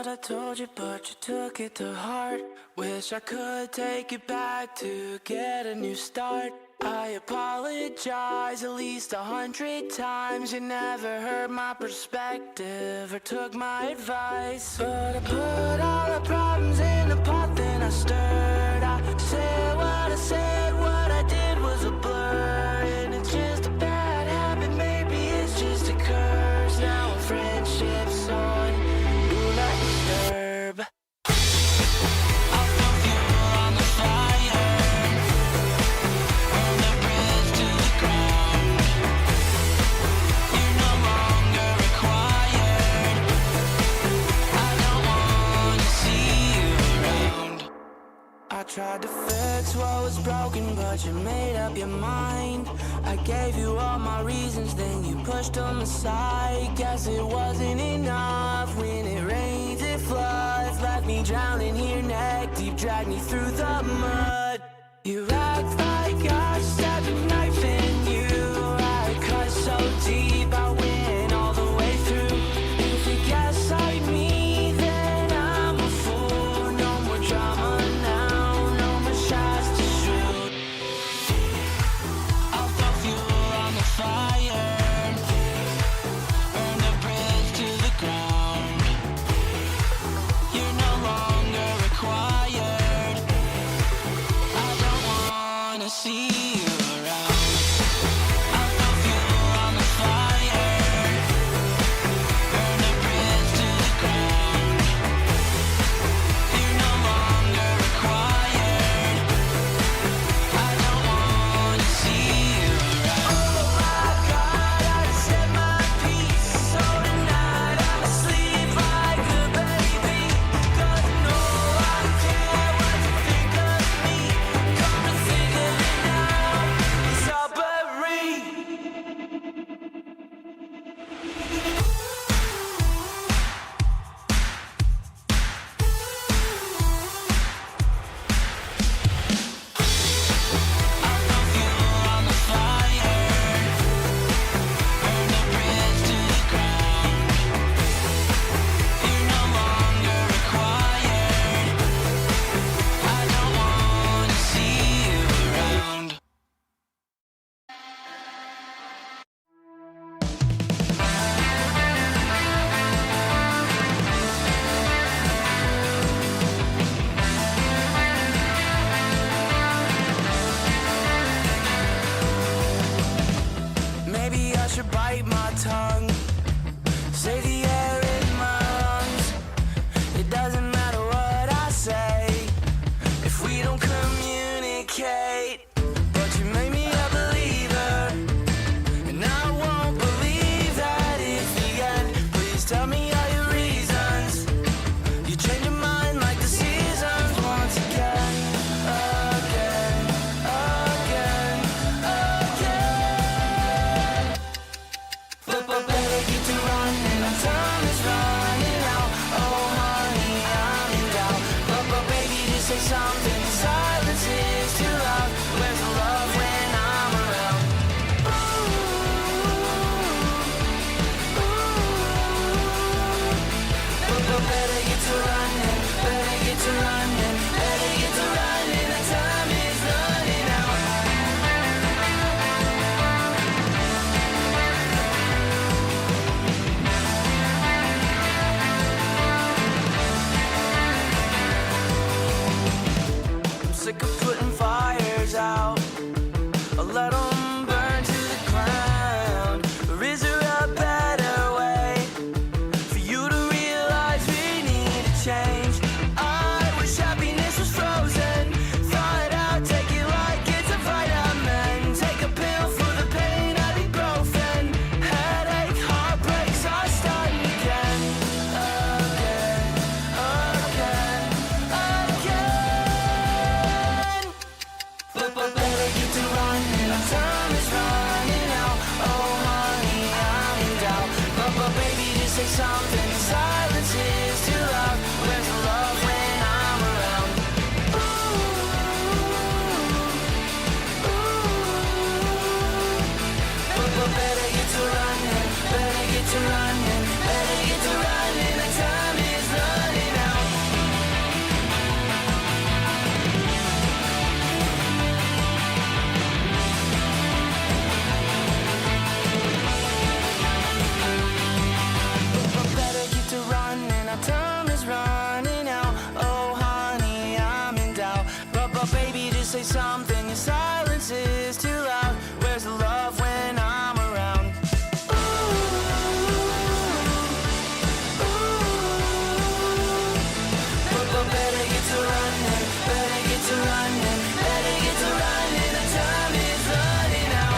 what I told you, but you took it to heart. Wish I could take it back to get a new start. I apologize at least 100 times. You never heard my perspective or took my advice. But I put all the problems in a pot, then I stirred. I said, what I did was a blur. And it's just a bad habit, maybe it's just a curse. Now our friendship's on do not disturb. I'll throw fuel on the fire, burn the bridge to the ground. You're no longer required. I don't wanna see you around. I tried to fix what was broken, but you made up your mind. I gave you all my reasons, then you pushed them aside. Guess it wasn't enough. When it rains, it floods. Left me drowning here neck deep, dragged me through the mud. You act like I stabbed a knife in you. I cut so deep, I went all the way through. If you guess like me, then I'm a fool. No more drama now, no more shots to shoot. I'll throw fuel on the fire, burn the bridge to the ground. You're no longer required. I don't wanna see you around. I'll throw fuel on the fire, burn the bridge to the ground. You're no longer required. I don't wanna see you around. Oh my God, I said my piece. So tonight I'ma sleep like a baby. 'Cause no, I care what you think of me. Come and think of it now. It's all but real. I'll throw fuel on the fire, burn the bridge to the ground. You're no longer required. I don't wanna see you around. Maybe I should bite my tongue, save the air in my lungs. It doesn't matter what I say if we don't communicate. But you made me a believer, and I won't believe that it's the end. Please tell me all your reasons. You change your mind like the seasons once again, again, again, again. But better get to running, our time is running out. Oh honey, I'm in doubt. But baby, just say something. Silence is too loud. Where's the love when I'm around? But better get to running, better get to running, better get to running. Our time is running out. I'm sick of putting fires out. I'll let 'em burn to the ground. Or is there a better way for you to realize we need a change? something, your silence is too loud. Where's the love when I'm around? But better get to running, better get to running, better get to running. The time is running out.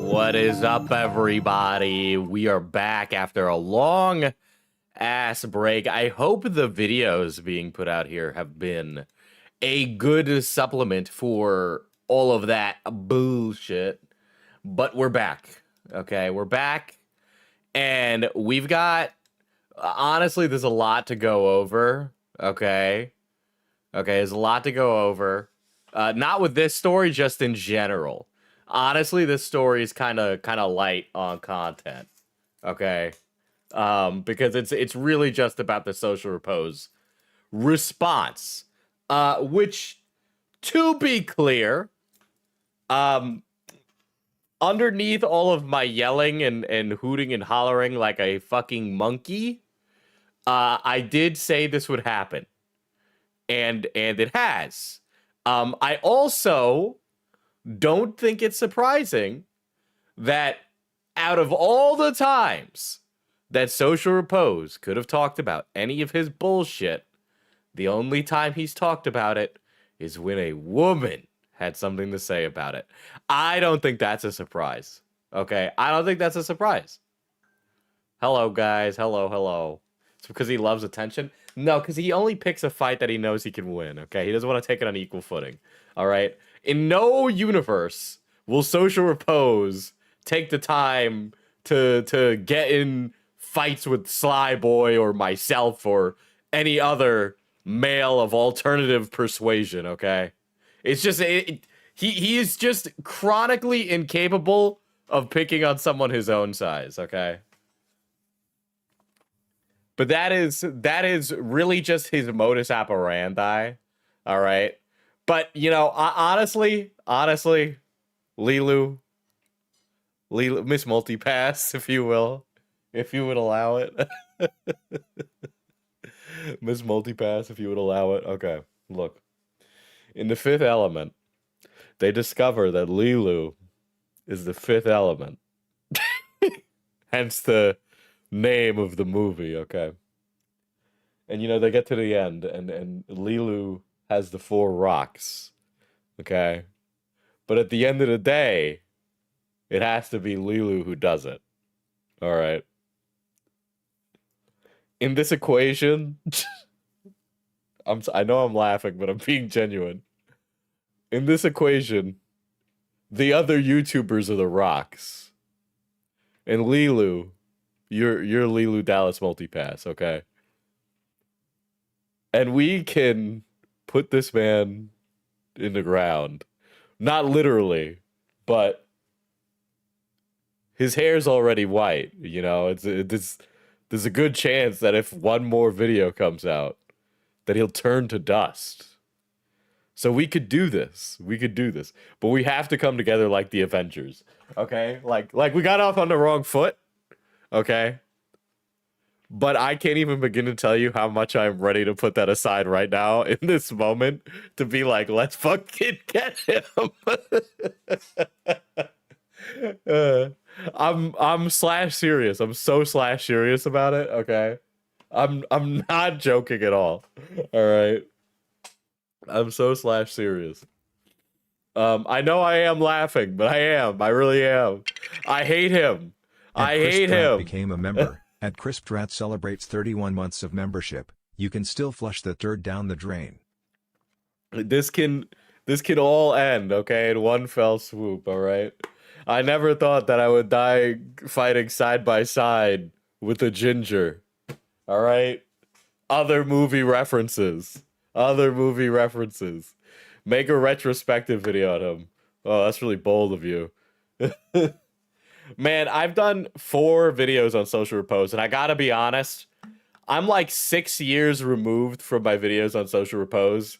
What is up, everybody? We are back after a long ass break. I hope the videos being put out here have been a good supplement for all of that bullshit. But we're back. Okay, we're back. And we've got, honestly, there's a lot to go over. Okay, there's a lot to go over. Not with this story, just in general. Honestly, this story is kind of light on content, okay? Because it's really just about the social repose response, which, to be clear, underneath all of my yelling and hooting and hollering like a fucking monkey, I did say this would happen, and it has. I also don't think it's surprising that out of all the times that Social Repose could have talked about any of his bullshit, the only time he's talked about it is when a woman had something to say about it. I don't think that's a surprise. Okay? I don't think that's a surprise. Hello, guys. Hello. It's because he loves attention? No, because he only picks a fight that he knows he can win, okay? He doesn't want to take it on equal footing, all right? In no universe will Social Repose take the time to get in fights with Sly Boy or myself or any other male of alternative persuasion, okay? It's just, he is just chronically incapable of picking on someone his own size, okay? But that is really just his modus operandi, all right? But, you know, honestly, Lilu, Miss Multipass, if you would allow it. Miss Multipass, if you would allow it. Okay. Look, in the fifth element, they discover that Lilu is the fifth element. Hence the name of the movie, okay? And they get to the end, and Lilu has the four rocks, okay? But at the end of the day, it has to be Lilu who does it. All right. In this equation, I know I'm laughing, but I'm being genuine. In this equation, the other YouTubers are the rocks. And Lilu, you're Lilu Dallas Multipass, okay? And we can put this man in the ground. Not literally, but his hair's already white, there's a good chance that if one more video comes out, that he'll turn to dust. So we could do this. We could do this. But we have to come together like the Avengers. Okay? Like we got off on the wrong foot. Okay? But I can't even begin to tell you how much I'm ready to put that aside right now in this moment to be like, let's fucking get him. I'm slash serious. I'm so slash serious about it, okay? I'm not joking at all. All right. I'm so slash serious. I know I am laughing, but I am. I really am. I hate him. I hate him. Became a member. At Crispstrat celebrates 31 months of membership. You can still flush the turd down the drain. This can all end, okay, in one fell swoop, all right? I never thought that I would die fighting side by side with a ginger. All right? Other movie references. Make a retrospective video on him. Oh, that's really bold of you. Man, I've done 4 videos on Social Repose, and I gotta be honest, I'm like 6 years removed from my videos on Social Repose.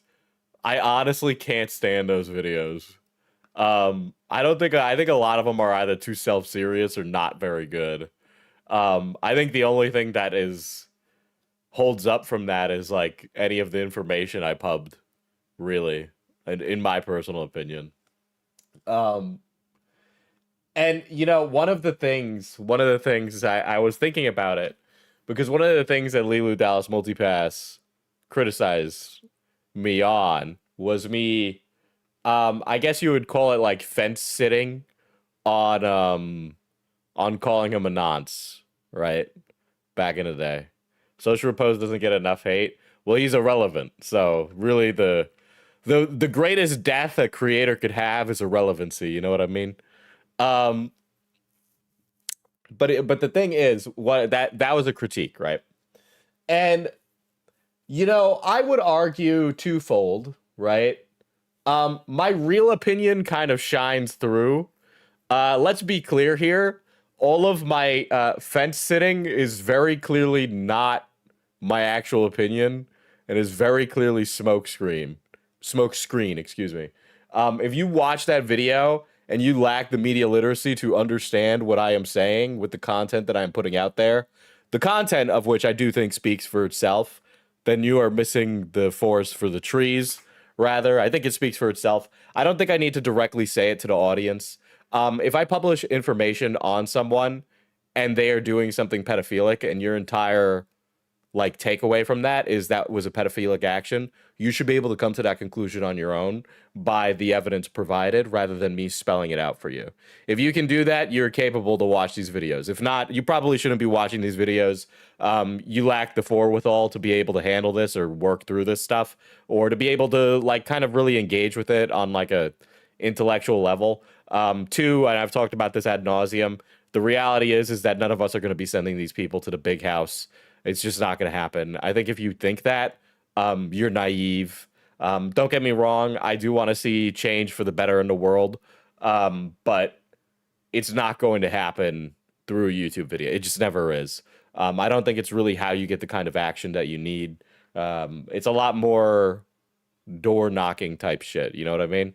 I honestly can't stand those videos. I think a lot of them are either too self-serious or not very good. I think the only thing that holds up from that is like any of the information I pubbed, really, in my personal opinion. And one of the things I was thinking about it, because one of the things that Lilu Dallas Multipass criticized me on was me, I guess you would call it like fence sitting on calling him a nonce, right? Back in the day. Social Repose doesn't get enough hate. Well, he's irrelevant. So really the greatest death a creator could have is irrelevancy, you know what I mean? But the thing is, what that was a critique, right? And I would argue twofold, right? My real opinion kind of shines through. Let's be clear here. All of my fence sitting is very clearly not my actual opinion and is very clearly smoke screen, excuse me. If you watch that video and you lack the media literacy to understand what I am saying with the content that I'm putting out there, the content of which I do think speaks for itself, then you are missing the forest for the trees. Rather, I think it speaks for itself. I don't think I need to directly say it to the audience. If I publish information on someone and they are doing something pedophilic and your entire takeaway from that is that was a pedophilic action, you should be able to come to that conclusion on your own by the evidence provided rather than me spelling it out for you. If you can do that, you're capable to watch these videos. If not, you probably shouldn't be watching these videos. You lack the forewithal to be able to handle this or work through this stuff, or to be able to kind of really engage with it on a intellectual level. 2, and I've talked about this ad nauseum, the reality is that none of us are going to be sending these people to the big house. It's just not going to happen. I think if you think that, you're naive. Don't get me wrong. I do want to see change for the better in the world. But it's not going to happen through a YouTube video. It just never is. I don't think it's really how you get the kind of action that you need. It's a lot more door knocking type shit. You know what I mean?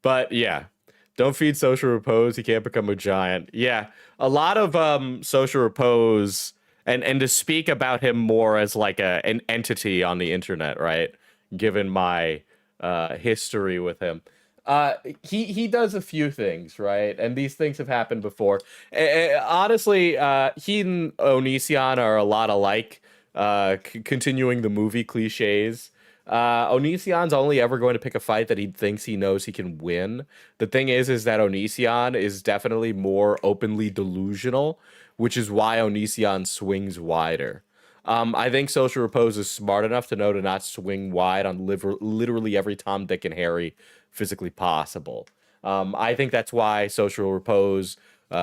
But yeah. Don't feed Social Repose. He can't become a giant. Yeah, a lot of Social Repose and to speak about him more as like an entity on the internet, right? Given my history with him. He does a few things, right? And these things have happened before. Honestly, he and Onision are a lot alike, continuing the movie cliches. Onision's only ever going to pick a fight that he thinks he knows he can win. The thing is that Onision is definitely more openly delusional, which is why Onision swings wider. I think Social Repose is smart enough to know to not swing wide on literally every Tom, Dick, and Harry physically possible. I think that's why Social Repose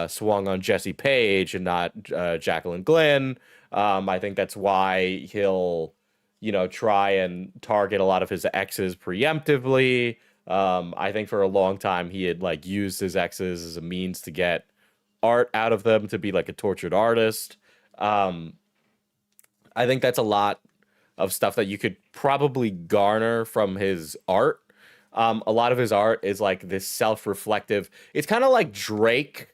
swung on Jesse Page and not Jacqueline Glenn. I think that's why he'll, try and target a lot of his exes preemptively. I think for a long time he had like used his exes as a means to get art out of them, to be like a tortured artist. I think that's a lot of stuff that you could probably garner from his art. A lot of his art is like this self-reflective. It's kind of like Drake.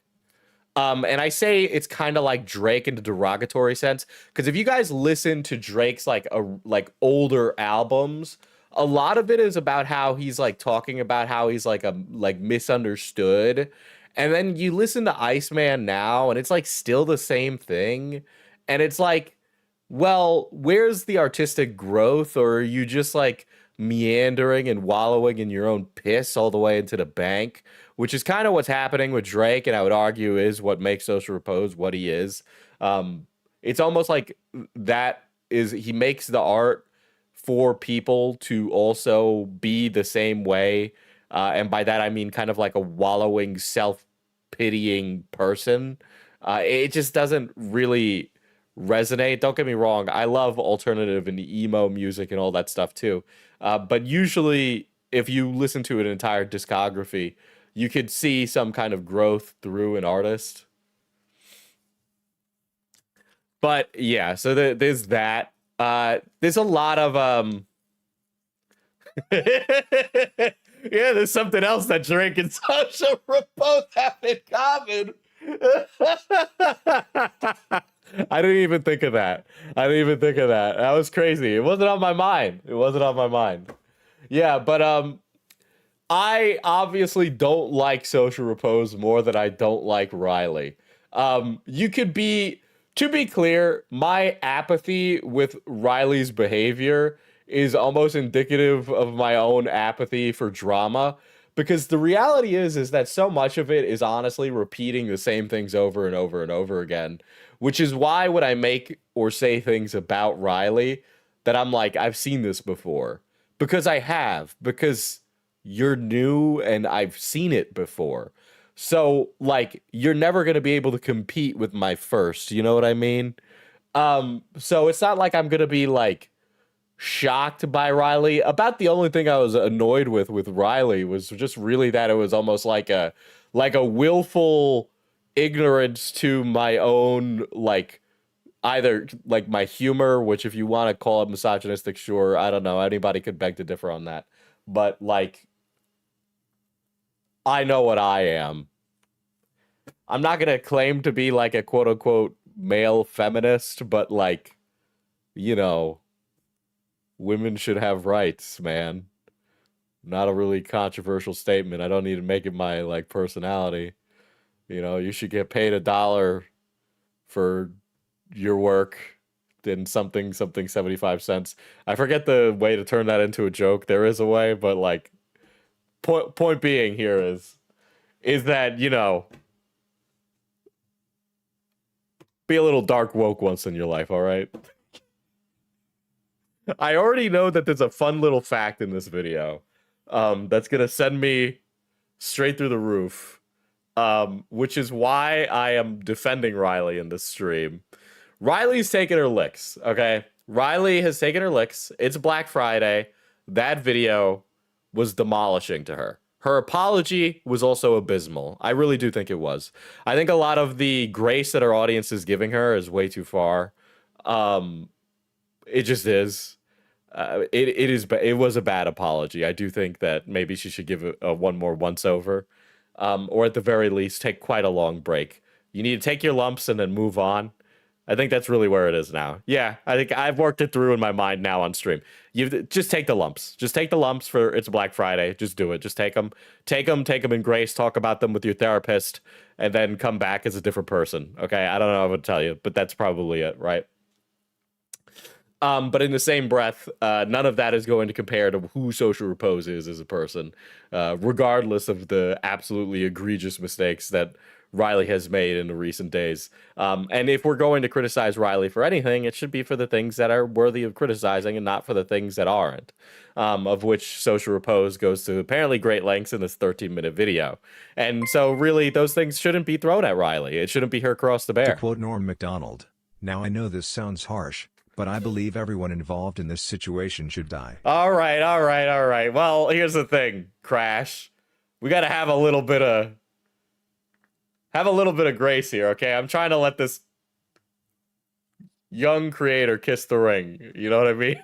And I say it's kind of like Drake in a derogatory sense, because if you guys listen to Drake's like older albums, a lot of it is about how he's like talking about how he's like misunderstood. And then you listen to Iceman now, and it's like still the same thing. And it's like, well, where's the artistic growth? Or are you just like meandering and wallowing in your own piss all the way into the bank? Which is kind of what's happening with Drake, and I would argue is what makes Social Repose what he is. It's almost like that is he makes the art for people to also be the same way. And by that, I mean kind of like a wallowing, self-pitying person. It just doesn't really resonate. Don't get me wrong. I love alternative and emo music and all that stuff too. But usually, if you listen to an entire discography, you could see some kind of growth through an artist. But yeah, so there's that. There's a lot of yeah, there's something else that Drake and Social Repose have in common. I didn't even think of that. That was crazy. It wasn't on my mind. Yeah, but I obviously don't like Social Repose more than I don't like Riley. You could be, to be clear, my apathy with Riley's behavior is almost indicative of my own apathy for drama, because the reality is that so much of it is honestly repeating the same things over and over and over again, which is why when I make or say things about Riley that I'm like, I've seen this before, because I have, because you're new and I've seen it before. So like you're never going to be able to compete with my first, you know what I mean? So it's not like I'm going to be like shocked by Riley. About the only thing I was annoyed with Riley was just really that it was almost like a willful ignorance to my own like either like my humor, which if you want to call it misogynistic, sure, I don't know, anybody could beg to differ on that. But like I know what I am. I'm not going to claim to be like a quote unquote male feminist, but like, women should have rights, man. Not a really controversial statement. I don't need to make it my like personality. You should get paid $1 for your work, then something 75 cents. I forget the way to turn that into a joke. There is a way, but like point being here is that, be a little dark woke once in your life, all right? I already know that there's a fun little fact in this video that's going to send me straight through the roof, which is why I am defending Riley in this stream. Riley's taking her licks, okay? Riley has taken her licks. It's Black Friday. That video was demolishing to her. Her apology was also abysmal. I really do think it was. I think a lot of the grace that our audience is giving her is way too far. It just is. It was a bad apology. I do think that maybe she should give a one more once over, or at the very least take quite a long break. You need to take your lumps and then move on. I think that's really where it is now. Yeah, I think I've worked it through in my mind now on stream. You just take the lumps. Just take the lumps for it's Black Friday. Just do it. Just take them in grace. Talk about them with your therapist, and then come back as a different person. Okay, I don't know what to tell you, but that's probably it, right? But in the same breath, none of that is going to compare to who Social Repose is as a person, regardless of the absolutely egregious mistakes that Riley has made in the recent days. And if we're going to criticize Riley for anything, it should be for the things that are worthy of criticizing and not for the things that aren't, of which Social Repose goes to apparently great lengths in this 13-minute video. And so really, those things shouldn't be thrown at Riley. It shouldn't be her cross to bear. To quote Norm Macdonald, "Now I know this sounds harsh, but I believe everyone involved in this situation should die." All right. Well, here's the thing, Crash. We got to have a little bit of grace here, okay? I'm trying to let this young creator kiss the ring. You know what I mean?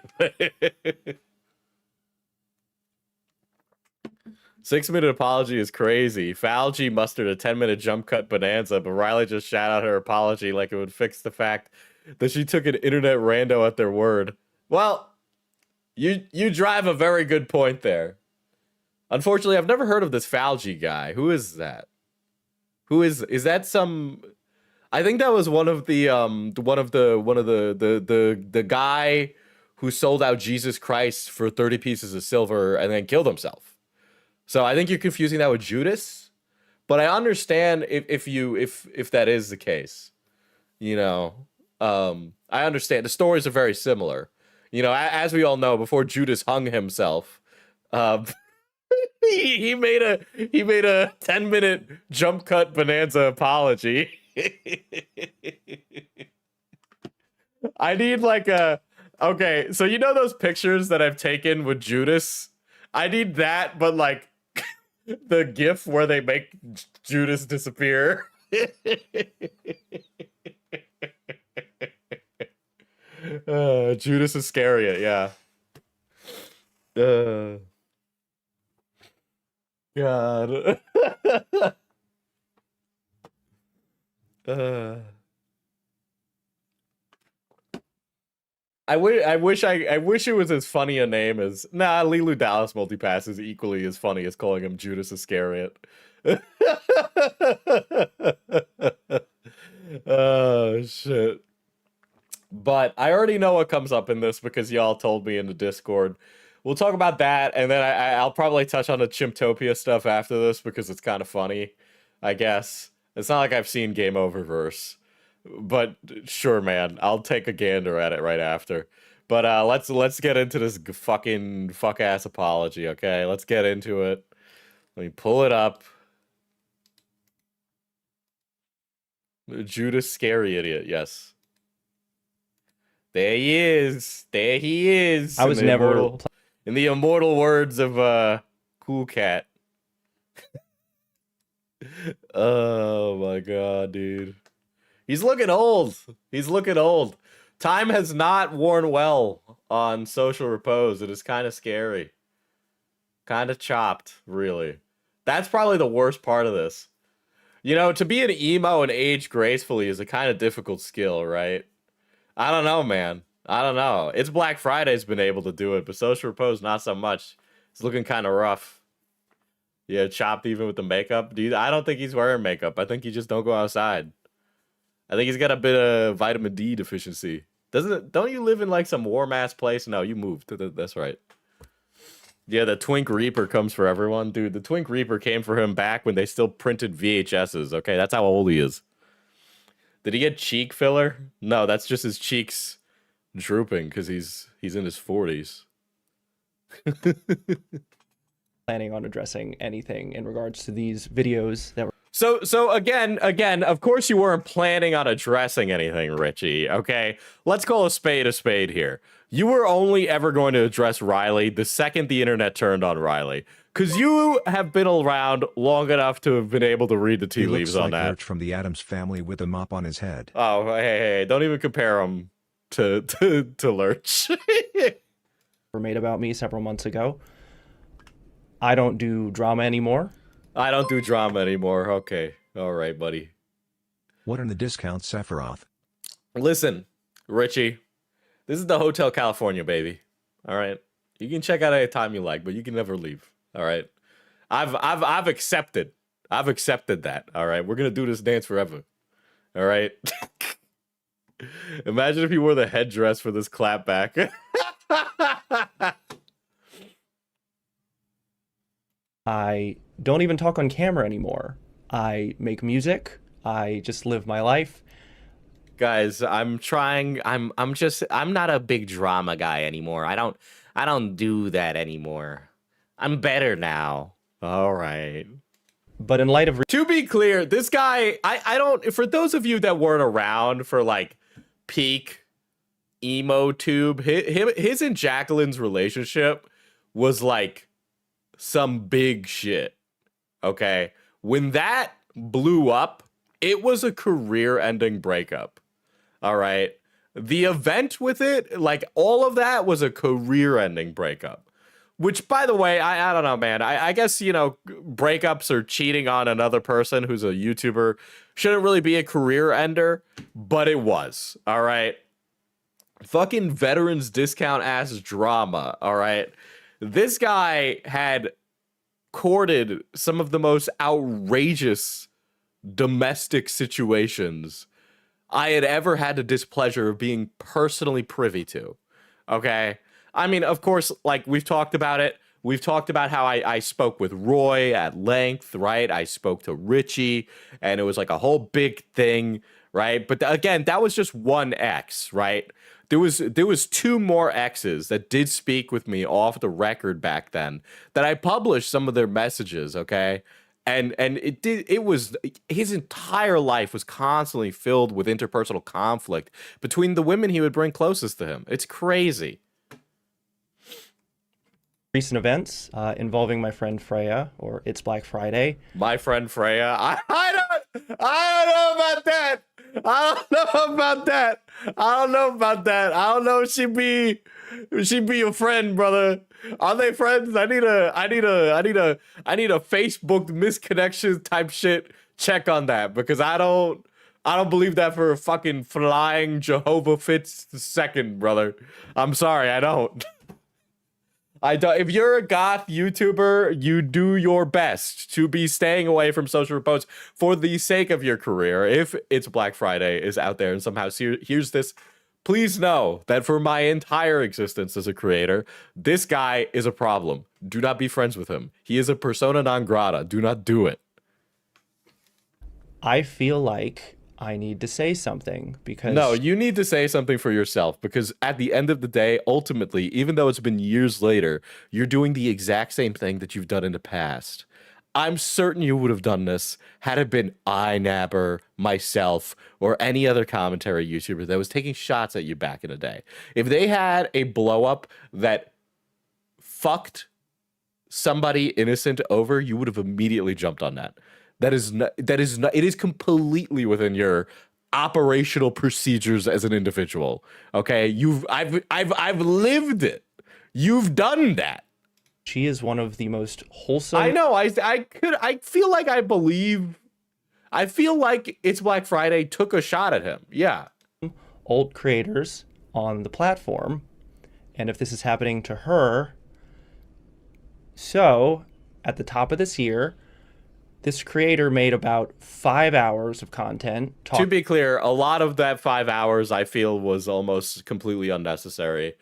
6-minute apology is crazy. Falgi mustered a 10-minute jump cut bonanza, but Riley just shout out her apology like it would fix the fact that she took an internet rando at their word. Well, you drive a very good point there. Unfortunately, I've never heard of this Falgi guy. Who is that? Is that some? I think that was one of the guy who sold out Jesus Christ for 30 pieces of silver and then killed himself. So I think you're confusing that with Judas. But I understand if that is the case. You know, I understand the stories are very similar. You know, as we all know, before Judas hung himself, he made a 10-minute jump cut bonanza apology. I need like okay, so you know those pictures that I've taken with Judas? I need that, but like the gif where they make Judas disappear. Judas Iscariot, yeah. God. I wish it was as funny a name as Lilu Dallas Multipass is equally as funny as calling him Judas Iscariot. Oh shit. But I already know what comes up in this because y'all told me in the Discord. We'll talk about that, and then I'll probably touch on the Chimptopia stuff after this because it's kind of funny, I guess. It's not like I've seen Game Over Verse, but sure, man, I'll take a gander at it right after. But let's get into this fucking fuck-ass apology, okay? Let's get into it. Let me pull it up. Judas Scary Idiot, yes. There he is. There he is. I was never... In the immortal words of Cool Cat. Oh my god, dude. He's looking old. He's looking old. Time has not worn well on Social Repose. It is kind of scary. Kind of chopped, really. That's probably the worst part of this. You know, to be an emo and age gracefully is a kind of difficult skill, right? I don't know, man. I don't know. It's Black Friday's been able to do it, but Social Repose not so much. It's looking kind of rough. Yeah, chopped even with the makeup. Dude, I don't think he's wearing makeup. I think he just don't go outside. I think he's got a bit of vitamin D deficiency. Don't you live in like some warm ass place? No, you moved. That's right. Yeah, the Twink Reaper comes for everyone. Dude, the Twink Reaper came for him back when they still printed VHSs. Okay, that's how old he is. Did he get cheek filler? No, that's just his cheeks drooping because he's in his 40s. planning on addressing anything in regards to these videos that were... So again, of course you weren't planning on addressing anything, Richie, okay? Let's call a spade here. You were only ever going to address Riley the second the internet turned on Riley. Because you have been around long enough to have been able to read the tea leaves on that. Lurch from the Addams Family with a mop on his head. Oh, hey, don't even compare him to Lurch. were made about me several months ago. I don't do drama anymore. I don't do drama anymore. Okay. All right, buddy. What in the discount, Sephiroth? Listen, Richie, this is the Hotel California, baby. All right, you can check out any time you like, but you can never leave. All right, I've accepted. I've accepted that. All right, we're gonna do this dance forever. All right. Imagine if you wore the headdress for this clapback. I don't even talk on camera anymore. I make music. I just live my life. Guys, I'm trying. I'm not a big drama guy anymore. I don't do that anymore. I'm better now. All right. But in light of To be clear, this guy, I don't, for those of you that weren't around for like peak emo tube, his and Jacqueline's relationship was like some big shit. Okay. When that blew up, it was a career ending breakup. All right. The event with it, like all of that was a career ending breakup. Which, by the way, I don't know, man. I guess, you know, breakups or cheating on another person who's a YouTuber shouldn't really be a career ender, but it was. All right. Fucking veterans discount ass drama. All right. This guy had courted some of the most outrageous domestic situations I had ever had the displeasure of being personally privy to. Okay. I mean, of course, like we've talked about it. We've talked about how I spoke with Roy at length, right? I spoke to Richie, and it was like a whole big thing, right? But again, that was just one ex, right? There was two more exes that did speak with me off the record back then that I published some of their messages, okay? And it was his entire life was constantly filled with interpersonal conflict between the women he would bring closest to him. It's crazy. recent events involving my friend Freya, or It's Black Friday. My friend Freya. I don't know about that. I don't know about that. I don't know about that. I don't know if she be your friend, brother. Are they friends? I need a Facebook misconnection type shit check on that, because I don't believe that for a fucking flying Jehovah Fitz second, brother. I'm sorry, I don't. I don't. If you're a goth YouTuber, you do your best to be staying away from social repose for the sake of your career. If It's Black Friday is out there and somehow here's this, please know that for my entire existence as a creator, this guy is a problem. Do not be friends with him. He is a persona non grata. Do not do it. I feel like I need to say something because... No, you need to say something for yourself, because at the end of the day, ultimately, even though it's been years later, you're doing the exact same thing that you've done in the past. I'm certain you would have done this had it been iNabber, myself, or any other commentary YouTuber that was taking shots at you back in the day. If they had a blow up that fucked somebody innocent over, you would have immediately jumped on that. That is not, it is completely within your operational procedures as an individual. Okay, I've lived it. You've done that. She is one of the most wholesome... I know. I feel like I feel like It's Black Friday took a shot at him. Yeah. Old creators on the platform. And if this is happening to her... So, at the top of this year, this creator made about 5 hours of content. To be clear, a lot of that 5 hours I feel was almost completely unnecessary.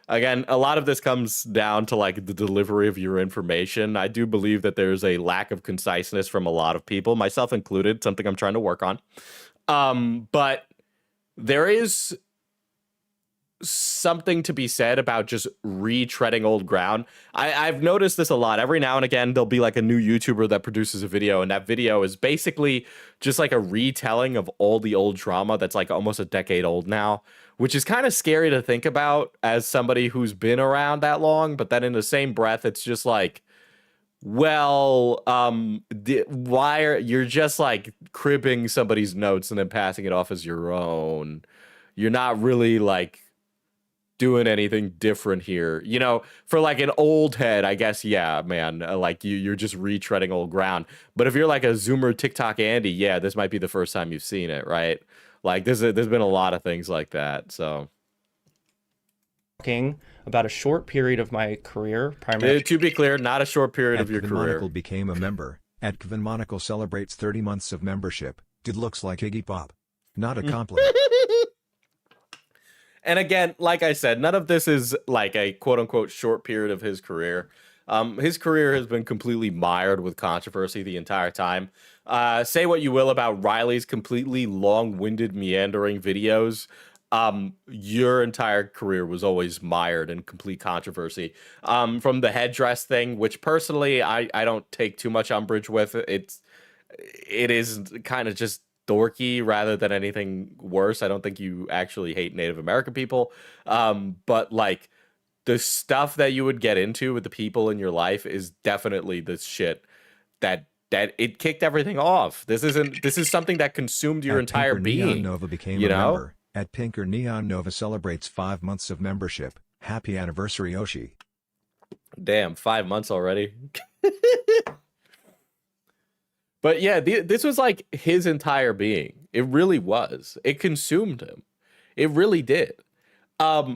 Again, a lot of this comes down to like the delivery of your information. I do believe that there's a lack of conciseness from a lot of people, myself included, something I'm trying to work on. But there is something to be said about just retreading old ground. I've noticed this a lot. Every now and again, there'll be like a new YouTuber that produces a video, and that video is basically just like a retelling of all the old drama that's like almost a decade old now, which is kind of scary to think about as somebody who's been around that long. But then in the same breath, it's just like, well, why are you're just like cribbing somebody's notes and then passing it off as your own? You're not really like doing anything different here, you know. For like an old head, I guess, yeah, man, like you're just retreading old ground. But if you're like a Zoomer TikTok Andy, yeah, this might be the first time you've seen it, right? Like there's been a lot of things like that. So talking about a short period of my career, primarily. to be clear, not a short period of your Kevin career. Monocle became a member. Kevin Monocle celebrates 30 months of membership. Dude looks like Iggy Pop. Not a compliment. And again, like I said, none of this is like a quote unquote short period of his career. His career has been completely mired with controversy the entire time. Say what you will about Riley's completely long-winded, meandering videos. Your entire career was always mired in complete controversy. From the headdress thing, which personally I don't take too much umbrage with. It is kind of just dorky rather than anything worse. I don't think you actually hate Native American people. But like the stuff that you would get into with the people in your life is definitely the shit that it kicked everything off. This is something that consumed your entire Pinker being. Neon Nova became you a know? member. At Pinker Neon Nova celebrates 5 months of membership. Happy anniversary, Oshi. Damn, 5 months already. But yeah, this was like his entire being. It really was. It consumed him. It really did.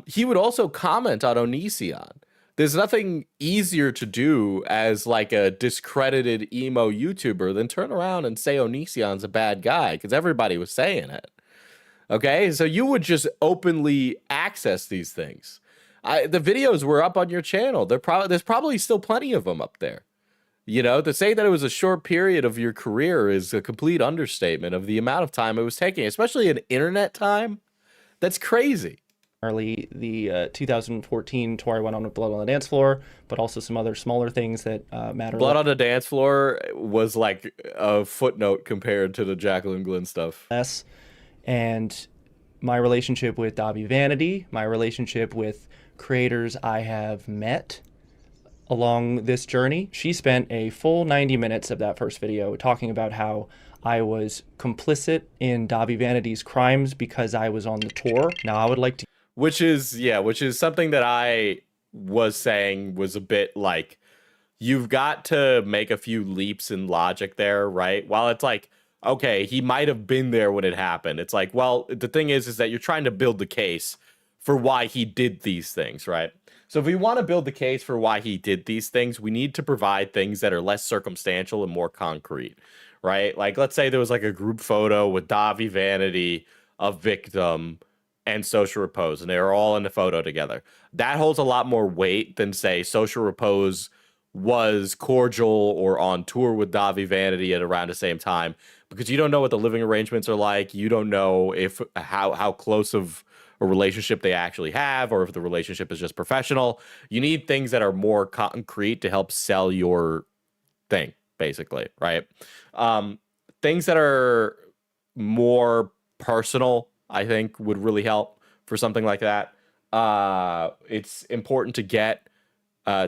He would also comment on Onision. There's nothing easier to do as like a discredited emo YouTuber than turn around and say Onision's a bad guy because everybody was saying it. Okay, so you would just openly access these things. The videos were up on your channel. There's probably still plenty of them up there. You know, to say that it was a short period of your career is a complete understatement of the amount of time it was taking, especially in internet time. That's crazy. The 2014 tour I went on with Blood on the Dance Floor, but also some other smaller things that matter. Blood on the Dance Floor was like a footnote compared to the Jacqueline Glynn stuff. And my relationship with Dobby Vanity, my relationship with creators I have met along this journey. She spent a full 90 minutes of that first video talking about how I was complicit in Dobby Vanity's crimes because I was on the tour. Now I would like to... Which is something that I was saying was a bit like, you've got to make a few leaps in logic there, right? While it's like, okay, he might have been there when it happened. It's like, well, the thing is that you're trying to build the case for why he did these things, right? So if we want to build the case for why he did these things, we need to provide things that are less circumstantial and more concrete, right? Like, let's say there was like a group photo with Davi Vanity, a victim, and Social Repose, and they were all in the photo together. That holds a lot more weight than, say, Social Repose was cordial or on tour with Davi Vanity at around the same time, because you don't know what the living arrangements are like. You don't know if how close of a relationship they actually have, or if the relationship is just professional. You need things that are more concrete to help sell your thing, basically, right? Things that are more personal, I think, would really help for something like that. It's important to get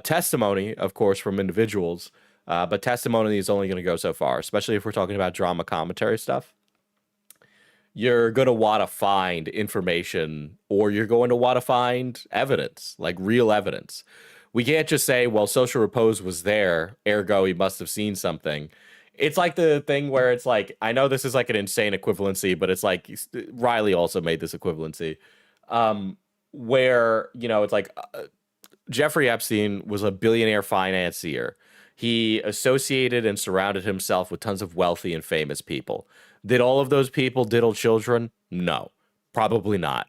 testimony, of course, from individuals, but testimony is only going to go so far, especially if we're talking about drama commentary stuff. You're going to want to find information, or you're going to want to find evidence, like real evidence. We can't just say, well, Social Repose was there, ergo he must have seen something. It's like the thing where it's like, I know this is like an insane equivalency, but it's like Riley also made this equivalency, where, you know, it's like Jeffrey Epstein was a billionaire financier. He associated and surrounded himself with tons of wealthy and famous people. Did all of those people diddle children? No, probably not.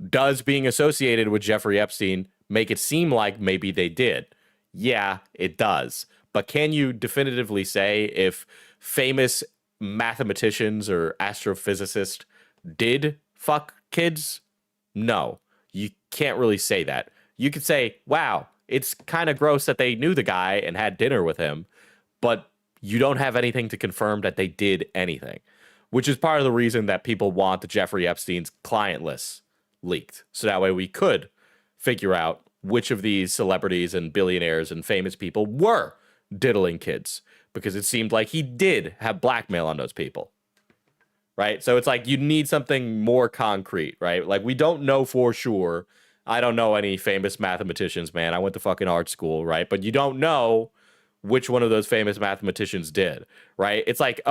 Does being associated with Jeffrey Epstein make it seem like maybe they did? Yeah, it does. But can you definitively say if famous mathematicians or astrophysicists did fuck kids? No, you can't really say that. You could say, wow, it's kind of gross that they knew the guy and had dinner with him, but you don't have anything to confirm that they did anything, which is part of the reason that people want the Jeffrey Epstein's client list leaked. So that way we could figure out which of these celebrities and billionaires and famous people were diddling kids, because it seemed like he did have blackmail on those people, right? So it's like you need something more concrete, right? Like, we don't know for sure. I don't know any famous mathematicians, man. I went to fucking art school, right? But you don't know which one of those famous mathematicians did, right? It's like,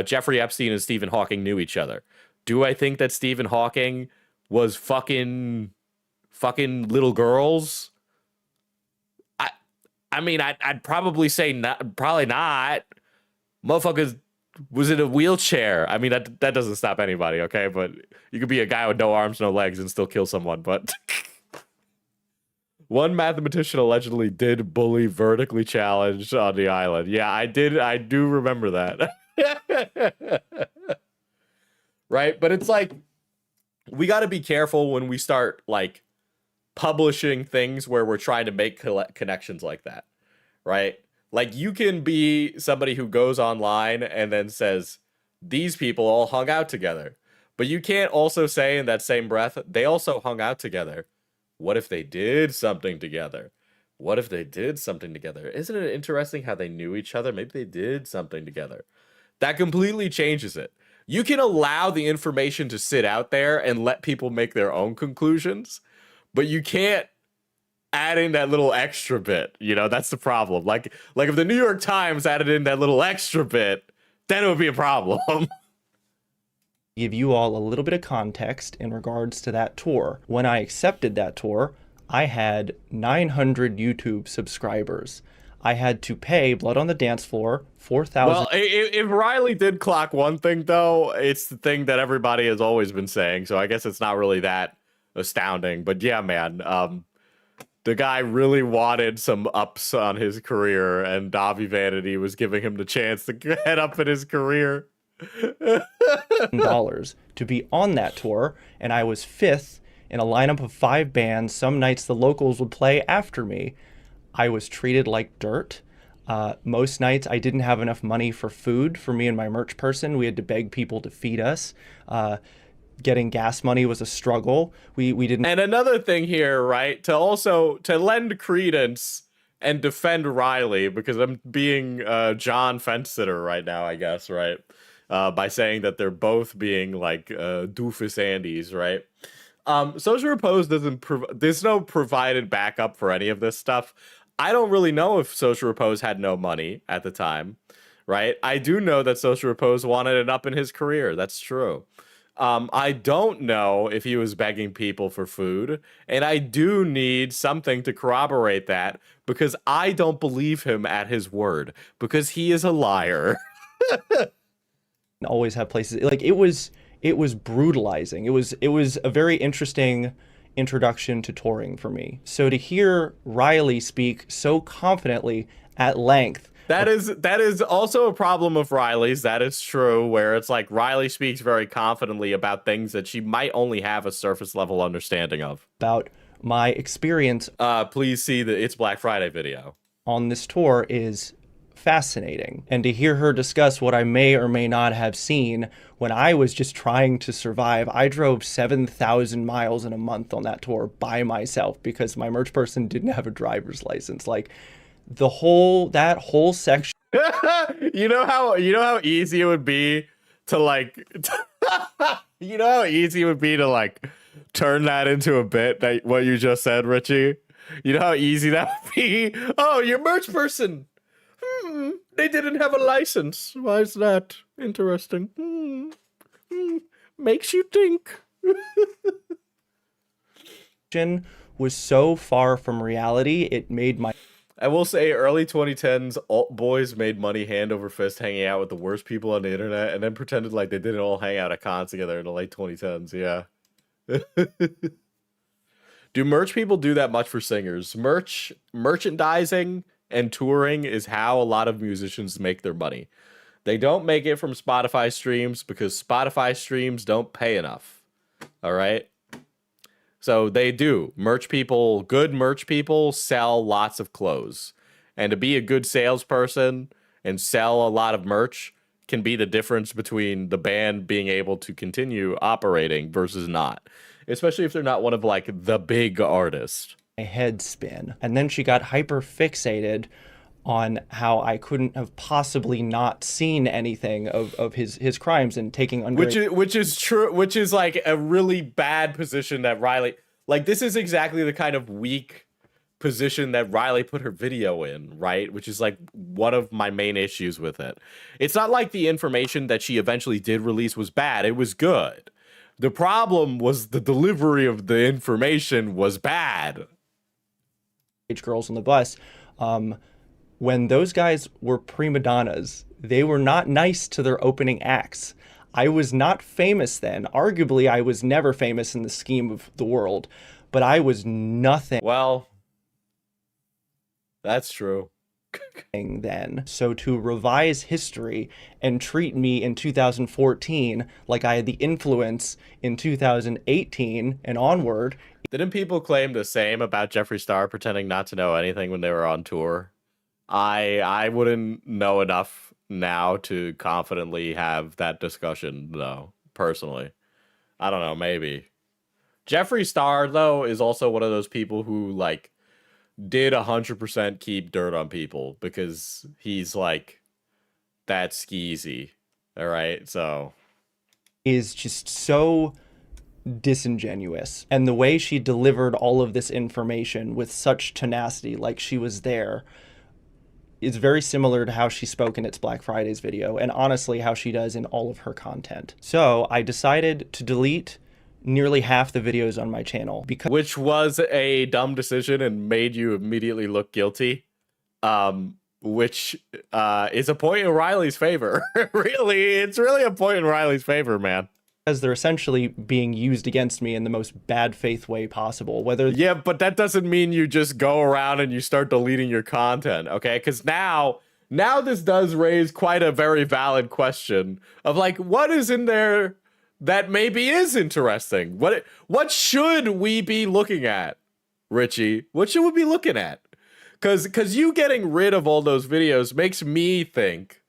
Jeffrey Epstein and Stephen Hawking knew each other. Do I think that Stephen Hawking was fucking little girls? I mean, I'd probably say not, probably not. Motherfuckers was in a wheelchair. I mean, that doesn't stop anybody, okay? But you could be a guy with no arms, no legs, and still kill someone. But one mathematician allegedly did bully vertically challenged on the island. Yeah, I did. I do remember that. Right? But it's like, we got to be careful when we start, like, publishing things where we're trying to make connections like that, right? Like, you can be somebody who goes online and then says, these people all hung out together. But you can't also say in that same breath, they also hung out together. What if they did something together? What if they did something together? Isn't it interesting how they knew each other? Maybe they did something together. That completely changes it. You can allow the information to sit out there and let people make their own conclusions, but you can't add in that little extra bit. You know, that's the problem. Like if the New York Times added in that little extra bit, then it would be a problem. Give you all a little bit of context in regards to that tour. When I accepted that tour, I had 900 YouTube subscribers. I had to pay Blood on the Dance Floor $4,000. Well, if Riley did clock one thing, though, it's the thing that everybody has always been saying. So I guess it's not really that astounding. But yeah, man, the guy really wanted some ups on his career, and Davi Vanity was giving him the chance to head up in his career. dollars to be on that tour, and I was fifth in a lineup of 5 bands. Some nights the locals would play after me. I was treated like dirt. Most nights I didn't have enough money for food for me and my merch person. We had to beg people to feed us. Getting gas money was a struggle. We didn't. And another thing here, right, to lend credence and defend Riley, because I'm being John Fence-sitter right now, I guess, right? By saying that they're both being like doofus Andys, right? Social Repose there's no provided backup for any of this stuff. I don't really know if Social Repose had no money at the time, right? I do know that Social Repose wanted it up in his career. That's true. I don't know if he was begging people for food, and I do need something to corroborate that, because I don't believe him at his word, because he is a liar. Always have places like it was brutalizing. It was a very interesting introduction to touring for me. So to hear Riley speak so confidently at length, that is also a problem of Riley's. That is true, where it's like Riley speaks very confidently about things that she might only have a surface level understanding of. About my experience, please see the It's Black Friday video on this tour is fascinating. And to hear her discuss what I may or may not have seen when I was just trying to survive. I drove 7,000 miles in a month on that tour by myself because my merch person didn't have a driver's license. Like that whole section. you know how easy it would be to like you know how easy it would be to like turn that into a bit, that what you just said, Richie? You know how easy that would be? Oh, your merch person. They didn't have a license. Why is that interesting? Makes you think. Was so far from reality, it made my... I will say early 2010s, alt boys made money hand over fist hanging out with the worst people on the internet, and then pretended like they didn't all hang out at cons together in the late 2010s, yeah. Do merch people do that much for singers? Merchandising and touring is how a lot of musicians make their money. They don't make it from Spotify streams because Spotify streams don't pay enough. All right? So they do. Good merch people sell lots of clothes. And to be a good salesperson and sell a lot of merch can be the difference between the band being able to continue operating versus not. Especially if they're not one of like the big artists. My head spin. And then she got hyper fixated on how I couldn't have possibly not seen anything of his crimes and taking underage. Which is true, which is like a really bad position that Riley, like this is exactly the kind of weak position that Riley put her video in, right? Which is like one of my main issues with it. It's not like the information that she eventually did release was bad. It was good. The problem was the delivery of the information was bad. Girls on the bus, when those guys were prima donnas, they were not nice to their opening acts. I was not famous then. Arguably, I was never famous in the scheme of the world, but I was nothing Well, that's true. then. So to revise history and treat me in 2014 like I had the influence in 2018 and onward. Didn't people claim the same about Jeffree Star pretending not to know anything when they were on tour? I wouldn't know enough now to confidently have that discussion, though, personally. I don't know, maybe. Jeffree Star, though, is also one of those people who, like, did 100% keep dirt on people because he's, like, that skeezy. All right, so... Is just so disingenuous. And the way she delivered all of this information with such tenacity, like she was there, is very similar to how she spoke in its Black Fridays video, and honestly how she does in all of her content. So I decided to delete nearly half the videos on my channel because which was a dumb decision and made you immediately look guilty, which is a point in Riley's favor. Really, it's really a point in Riley's favor, man. they're essentially being used against me in the most bad faith way possible. Whether Yeah, but that doesn't mean you just go around and you start deleting your content, okay? Because now this does raise quite a very valid question of, like, what is in there that maybe is interesting? What should we be looking at, Richie? What should we be looking at? Because you getting rid of all those videos makes me think,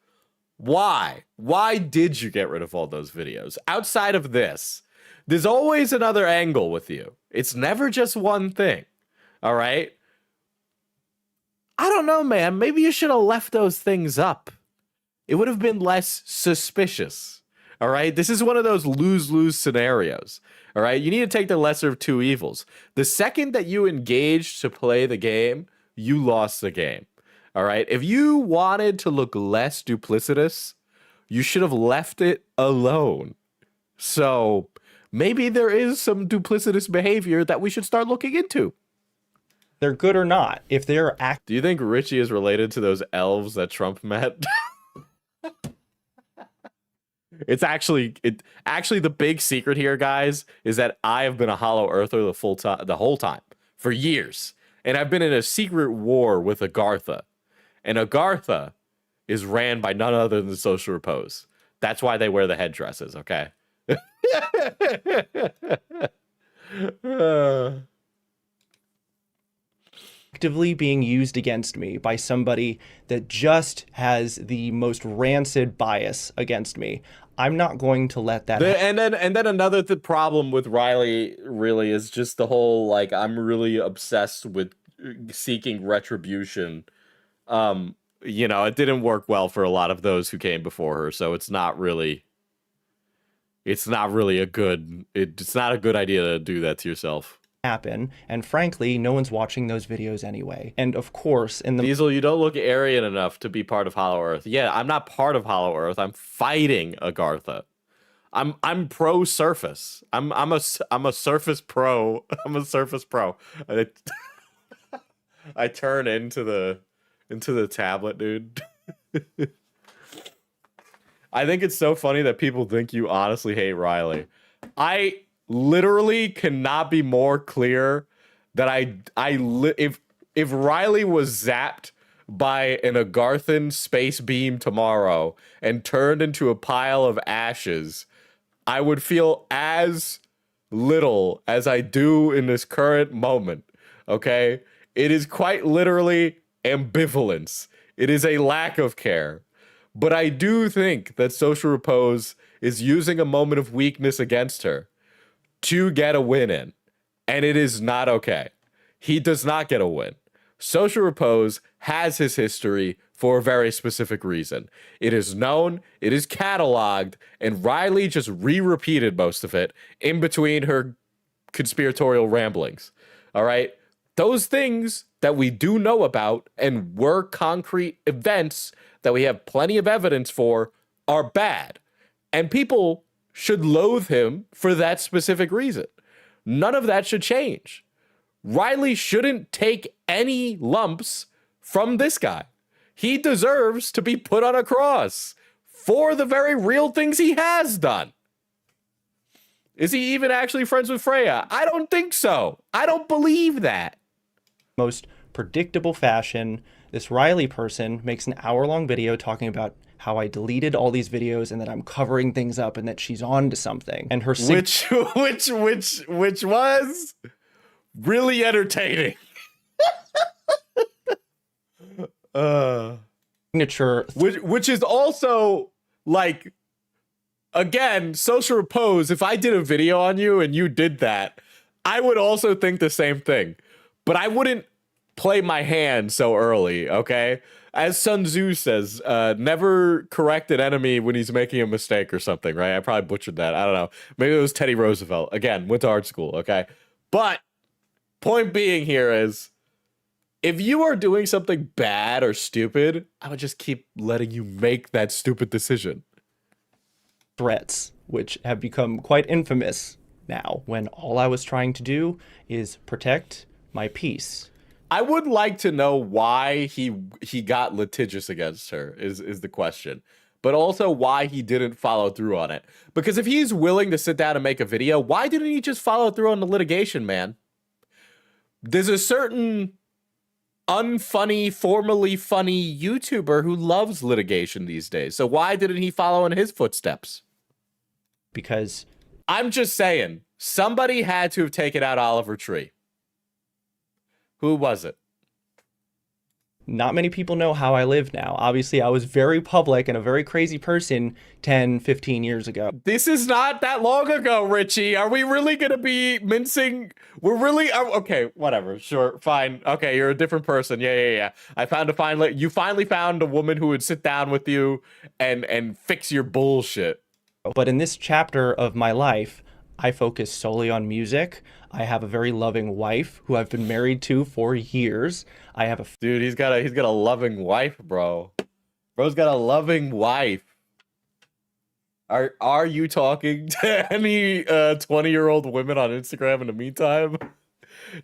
why? Why did you get rid of all those videos? Outside of this, there's always another angle with you. It's never just one thing, all right? I don't know, man. Maybe you should have left those things up. It would have been less suspicious, all right? This is one of those lose-lose scenarios, all right? You need to take the lesser of two evils. The second that you engaged to play the game, you lost the game. All right. If you wanted to look less duplicitous, you should have left it alone. So maybe there is some duplicitous behavior that we should start looking into. they're good or not, if they're Do you think Richie is related to those elves that Trump met? It's actually the big secret here, guys, is that I have been a Hollow Earther the whole time for years, and I've been in a secret war with Agartha. And Agartha is ran by none other than Social Repose. That's why they wear the headdresses, okay? actively being used against me by somebody that just has the most rancid bias against me, I'm not going to let that happen. And then another problem with Riley really is just the whole, like, I'm really obsessed with seeking retribution. You know, it didn't work well for a lot of those who came before her, so it's not a good idea to do that to yourself. Happen, and frankly, no one's watching those videos anyway. And of course, in the Diesel, you don't look Aryan enough to be part of Hollow Earth. Yeah, I'm not part of Hollow Earth. I'm fighting Agartha. I'm pro surface. I'm a surface pro. I'm a surface pro. I turn into the tablet, dude. I think it's so funny that people think you honestly hate Riley. I literally cannot be more clear that if Riley was zapped by an Agarthan space beam tomorrow and turned into a pile of ashes, I would feel as little as I do in this current moment, okay? It is quite literally ambivalence. It is a lack of care. But I do think that Social Repose is using a moment of weakness against her to get a win in. And it is not okay. He does not get a win. Social Repose has his history for a very specific reason. It is known, it is cataloged, and Riley just repeated most of it in between her conspiratorial ramblings. All right? Those things that we do know about and were concrete events that we have plenty of evidence for are bad. And people should loathe him for that specific reason. None of that should change. Riley shouldn't take any lumps from this guy. He deserves to be put on a cross for the very real things he has done. Is he even actually friends with Freya? I don't think so. I don't believe that. Most predictable fashion, this Riley person makes an hour-long video talking about how I deleted all these videos and that I'm covering things up and that she's on to something. And her Which was really entertaining. signature Which is also like, again, social repose. If I did a video on you and you did that, I would also think the same thing, but I wouldn't play my hand so early. Okay. As Sun Tzu says, never correct an enemy when he's making a mistake or something, right? I probably butchered that. I don't know. Maybe it was Teddy Roosevelt. Again, went to art school, okay? But point being here is, if you are doing something bad or stupid, I would just keep letting you make that stupid decision. threats, which have become quite infamous now, when all I was trying to do is protect my peace. I would like to know why he got litigious against her is the question. But also why he didn't follow through on it. Because if he's willing to sit down and make a video, why didn't he just follow through on the litigation, man? There's a certain unfunny, formerly funny YouTuber who loves litigation these days. So why didn't he follow in his footsteps? Because I'm just saying, somebody had to have taken out Oliver Tree. Who was it? not many people know how I live now. Obviously, I was very public and a very crazy person 10, 15 years ago. This is not that long ago, Richie. Are we really going to be mincing? We're really... okay, whatever. Sure, fine. Okay, you're a different person. Yeah. You finally found a woman who would sit down with you and fix your bullshit. But in this chapter of my life, I focus solely on music. I have a very loving wife who I've been married to for years. I have a Dude, he's got a loving wife, bro. Bro's got a loving wife. Are you talking to any 20-year-old women on Instagram in the meantime?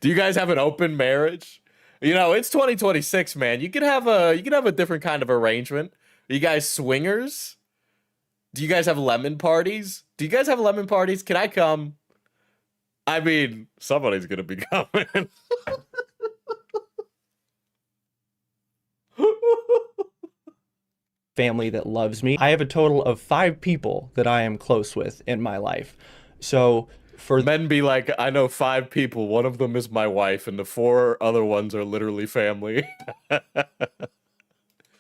Do you guys have an open marriage? You know, it's 2026, man. You could have a different kind of arrangement. Are you guys swingers? Do you guys have lemon parties? Do you guys have lemon parties? Can I come? I mean, somebody's gonna be coming. family that loves me. I have a total of 5 people that I am close with in my life. So for Men be like, I know 5 people. One of them is my wife, and the 4 other ones are literally family.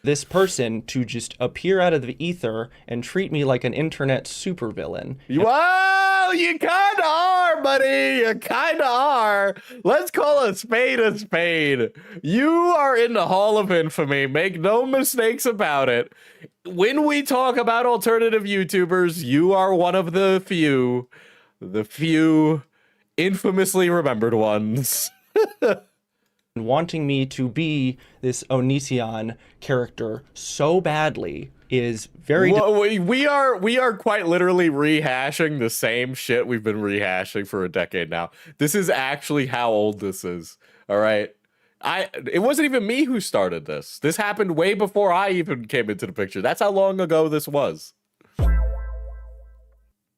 this person to just appear out of the ether and treat me like an internet supervillain. Well, you kind of are, buddy. You kind of are. Let's call a spade a spade. You are in the Hall of Infamy. Make no mistakes about it. When we talk about alternative YouTubers, you are one of the few infamously remembered ones. Wanting me to be this Onision character so badly is very Well, we are quite literally rehashing the same shit we've been rehashing for a decade now. This is actually how old this is. All right. It wasn't even me who started this. This happened way before I even came into the picture. That's how long ago this was.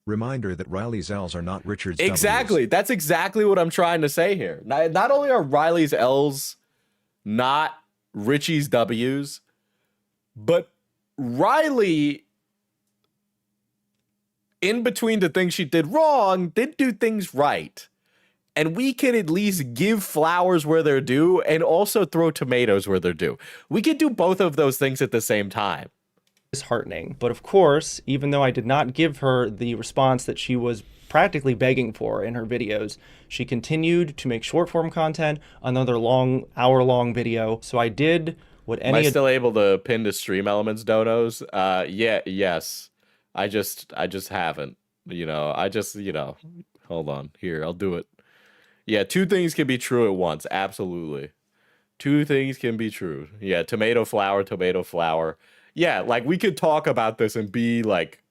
Reminder that Riley's L's are not Richard's Exactly. W's. That's exactly what I'm trying to say here. Not only are Riley's L's not Richie's W's, but Riley, in between the things she did wrong, did do things right. And we can at least give flowers where they're due and also throw tomatoes where they're due. We could do both of those things at the same time. disheartening. But of course, even though I did not give her the response that she was practically begging for in her videos, she continued to make short form content, another long hour-long video. So I did what Am I any still able to pin to stream elements donos? Yes. I just haven't. Hold on. Here, I'll do it. Yeah, 2 things can be true at once. Absolutely. 2 things can be true. Yeah, tomato flower. Yeah, like we could talk about this and be like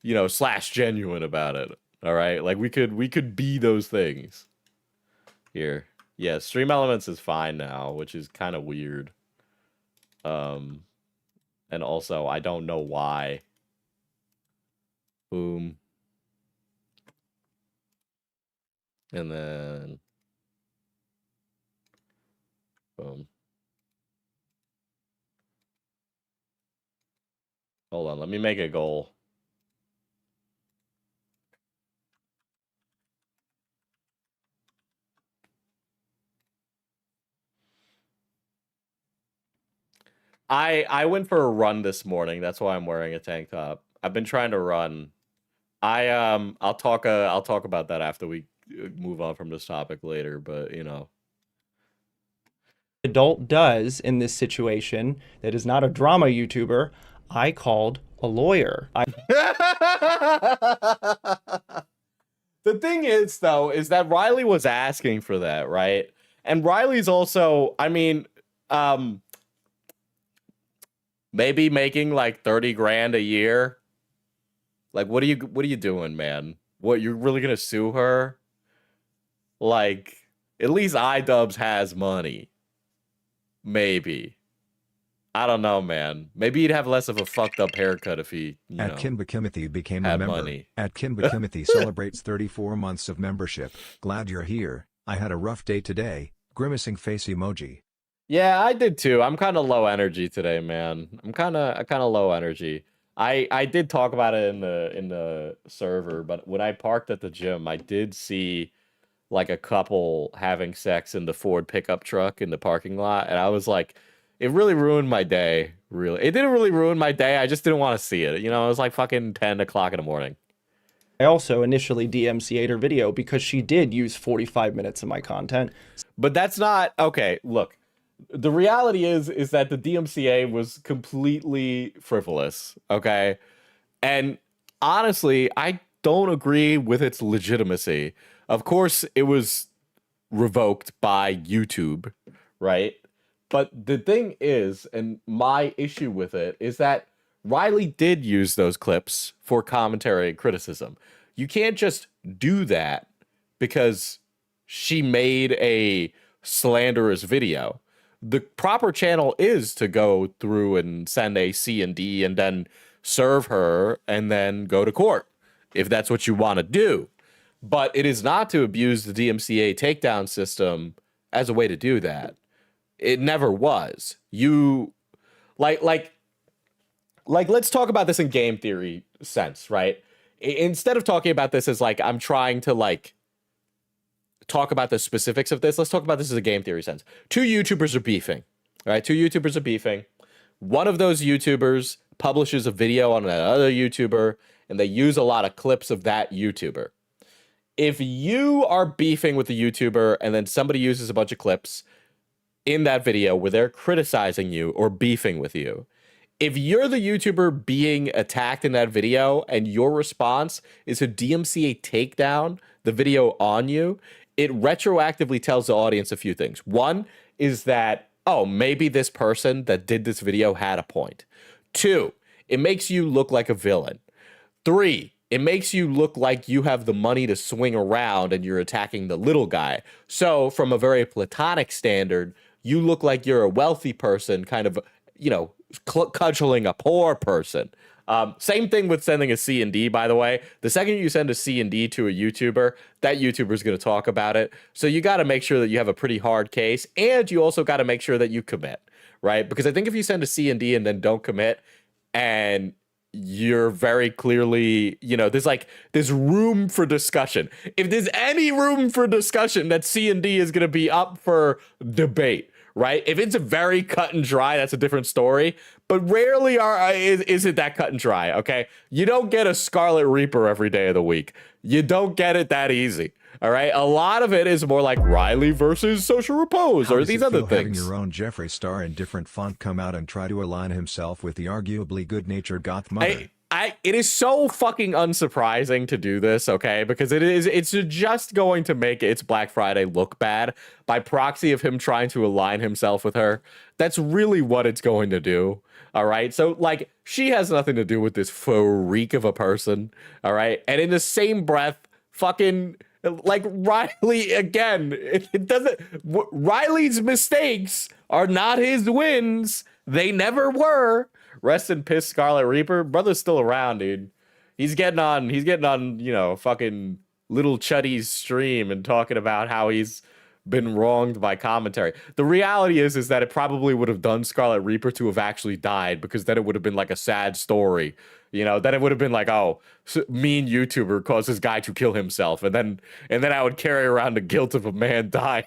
you know, slash genuine about it. All right, like we could be those things. Here, yeah, Stream Elements is fine now, which is kind of weird. And also I don't know why. Boom. And then boom. Hold on, let me make a goal. I went for a run this morning. That's why I'm wearing a tank top. I've been trying to run. I'll talk about that after we move on from this topic later, but you know. Adult does in this situation that is not a drama YouTuber, I called a lawyer. The thing is, though, is that Riley was asking for that, right? And Riley's also, I mean, maybe making like 30 grand a year. Like, what are you doing, man? What, you're really gonna sue her? Like, at least iDubbbz has money. Maybe. I don't know, man. Maybe he'd have less of a fucked up haircut if he, you know, Kimba Kimothy became a had member. money. Kimba Kimothy celebrates 34 months of membership. Glad you're here. I had a rough day today. Grimacing face emoji. Yeah, I did too. I'm kind of low energy today, man. I'm kind of low energy. I did talk about it in the server, but when I parked at the gym, I did see like a couple having sex in the Ford pickup truck in the parking lot, and I was like, it really ruined my day. Really, it didn't really ruin my day. I just didn't want to see it. You know, it was like fucking 10 o'clock in the morning. I also initially DMCA'd her video because she did use 45 minutes of my content. But that's not okay. Look, the reality is that the DMCA was completely frivolous. Okay, and honestly, I don't agree with its legitimacy. Of course, it was revoked by YouTube, right? But the thing is, and my issue with it is that Riley did use those clips for commentary and criticism. You can't just do that because she made a slanderous video. The proper channel is to go through and send a C&D and then serve her and then go to court if that's what you want to do. But it is not to abuse the DMCA takedown system as a way to do that. It never was. You like let's talk about this in game theory sense, right? Instead of talking about this as like I'm trying to like talk about the specifics of this, let's talk about this as a game theory sense. Two YouTubers are beefing, right? Two YouTubers are beefing. One of those YouTubers publishes a video on another YouTuber, and they use a lot of clips of that YouTuber. If you are beefing with the YouTuber and then somebody uses a bunch of clips in that video where they're criticizing you or beefing with you, if you're the YouTuber being attacked in that video and your response is to DMCA takedown the video on you, it retroactively tells the audience a few things. One is that, oh, maybe this person that did this video had a point. Two, it makes you look like a villain. Three, it makes you look like you have the money to swing around and you're attacking the little guy. So from a very platonic standard, you look like you're a wealthy person, kind of, you know, cudgeling a poor person. Same thing with sending a C&D, by the way. The second you send a C&D to a YouTuber, that YouTuber is going to talk about it. So you got to make sure that you have a pretty hard case, and you also got to make sure that you commit, right? Because I think if you send a C&D and then don't commit, and you're very clearly, you know, there's room for discussion. If there's any room for discussion, that C&D is going to be up for debate, right? If it's a very cut and dry, that's a different story. But rarely is it that cut and dry, okay? You don't get a Scarlet Reaper every day of the week. You don't get it that easy, all right? A lot of it is more like Riley versus Social Repose or these other Having things. your own Jeffree Star in different font come out and try to align himself with the arguably good-natured goth mother. it is so fucking unsurprising to do this, okay? Because it's just going to make its Black Friday look bad by proxy of him trying to align himself with her. That's really what it's going to do. All right. So like she has nothing to do with this freak of a person. All right. And in the same breath, fucking like Riley again, it doesn't Riley's mistakes are not his wins. They never were. Rest in piss, Scarlet Reaper. Brother's still around, dude. He's getting on, you know, fucking Little Chuddy's stream and talking about how he's been wronged by commentary. The reality is that it probably would have done Scarlet Reaper to have actually died, because then it would have been like a sad story. You know, then it would have been like, oh, mean YouTuber caused this guy to kill himself, and then I would carry around the guilt of a man dying.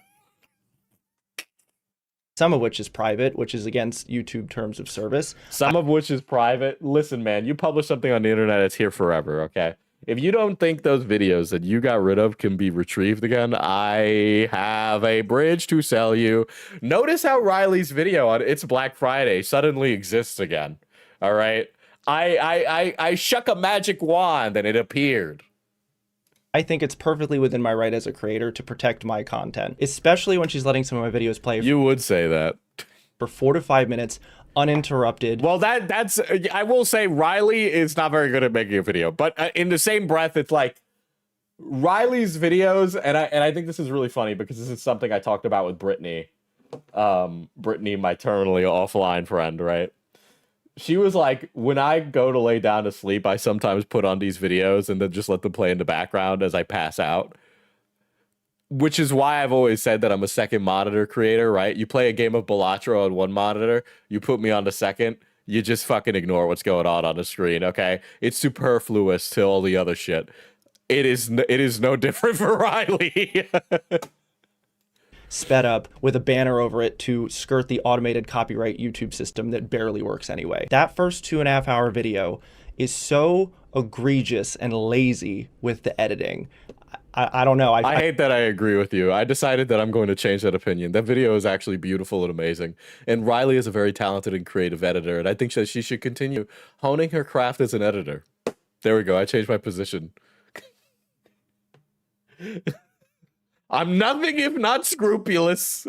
Some of which is private, which is against YouTube terms of service. Some of which is private. Listen, man, you publish something on the internet, it's here forever, okay? If you don't think those videos that you got rid of can be retrieved again, I have a bridge to sell you. Notice how Riley's video on It's Black Friday suddenly exists again, all right? I shook a magic wand and it appeared. I think it's perfectly within my right as a creator to protect my content, especially when she's letting some of my videos play. You would say that. For 4 to 5 minutes, uninterrupted. Well, that's I will say Riley is not very good at making a video, but in the same breath, it's like Riley's videos, and I think this is really funny because this is something I talked about with Brittany, Brittany, my terminally offline friend, right? She was like, when I go to lay down to sleep, I sometimes put on these videos and then just let them play in the background as I pass out. Which is why I've always said that I'm a second monitor creator, right? You play a game of Balatro on one monitor, you put me on the second, you just fucking ignore what's going on the screen, okay? It's superfluous to all the other shit. It is no different for Riley. Sped up with a banner over it to skirt the automated copyright YouTube system that barely works anyway. That first 2.5 hour video is so egregious and lazy with the editing. I don't know. I hate that I agree with you. I decided that I'm going to change that opinion. That video is actually beautiful and amazing. And Riley is a very talented and creative editor, and I think that she should continue honing her craft as an editor. There we go. I changed my position. I'm nothing if not scrupulous.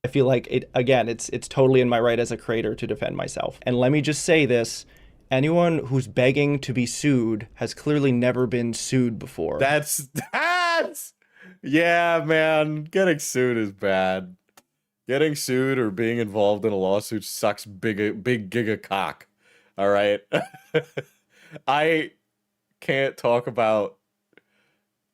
I feel like it's totally in my right as a creator to defend myself. And let me just say this, anyone who's begging to be sued has clearly never been sued before. That's yeah, man. Getting sued is bad. Getting sued or being involved in a lawsuit sucks big giga cock. All right. I can't talk about,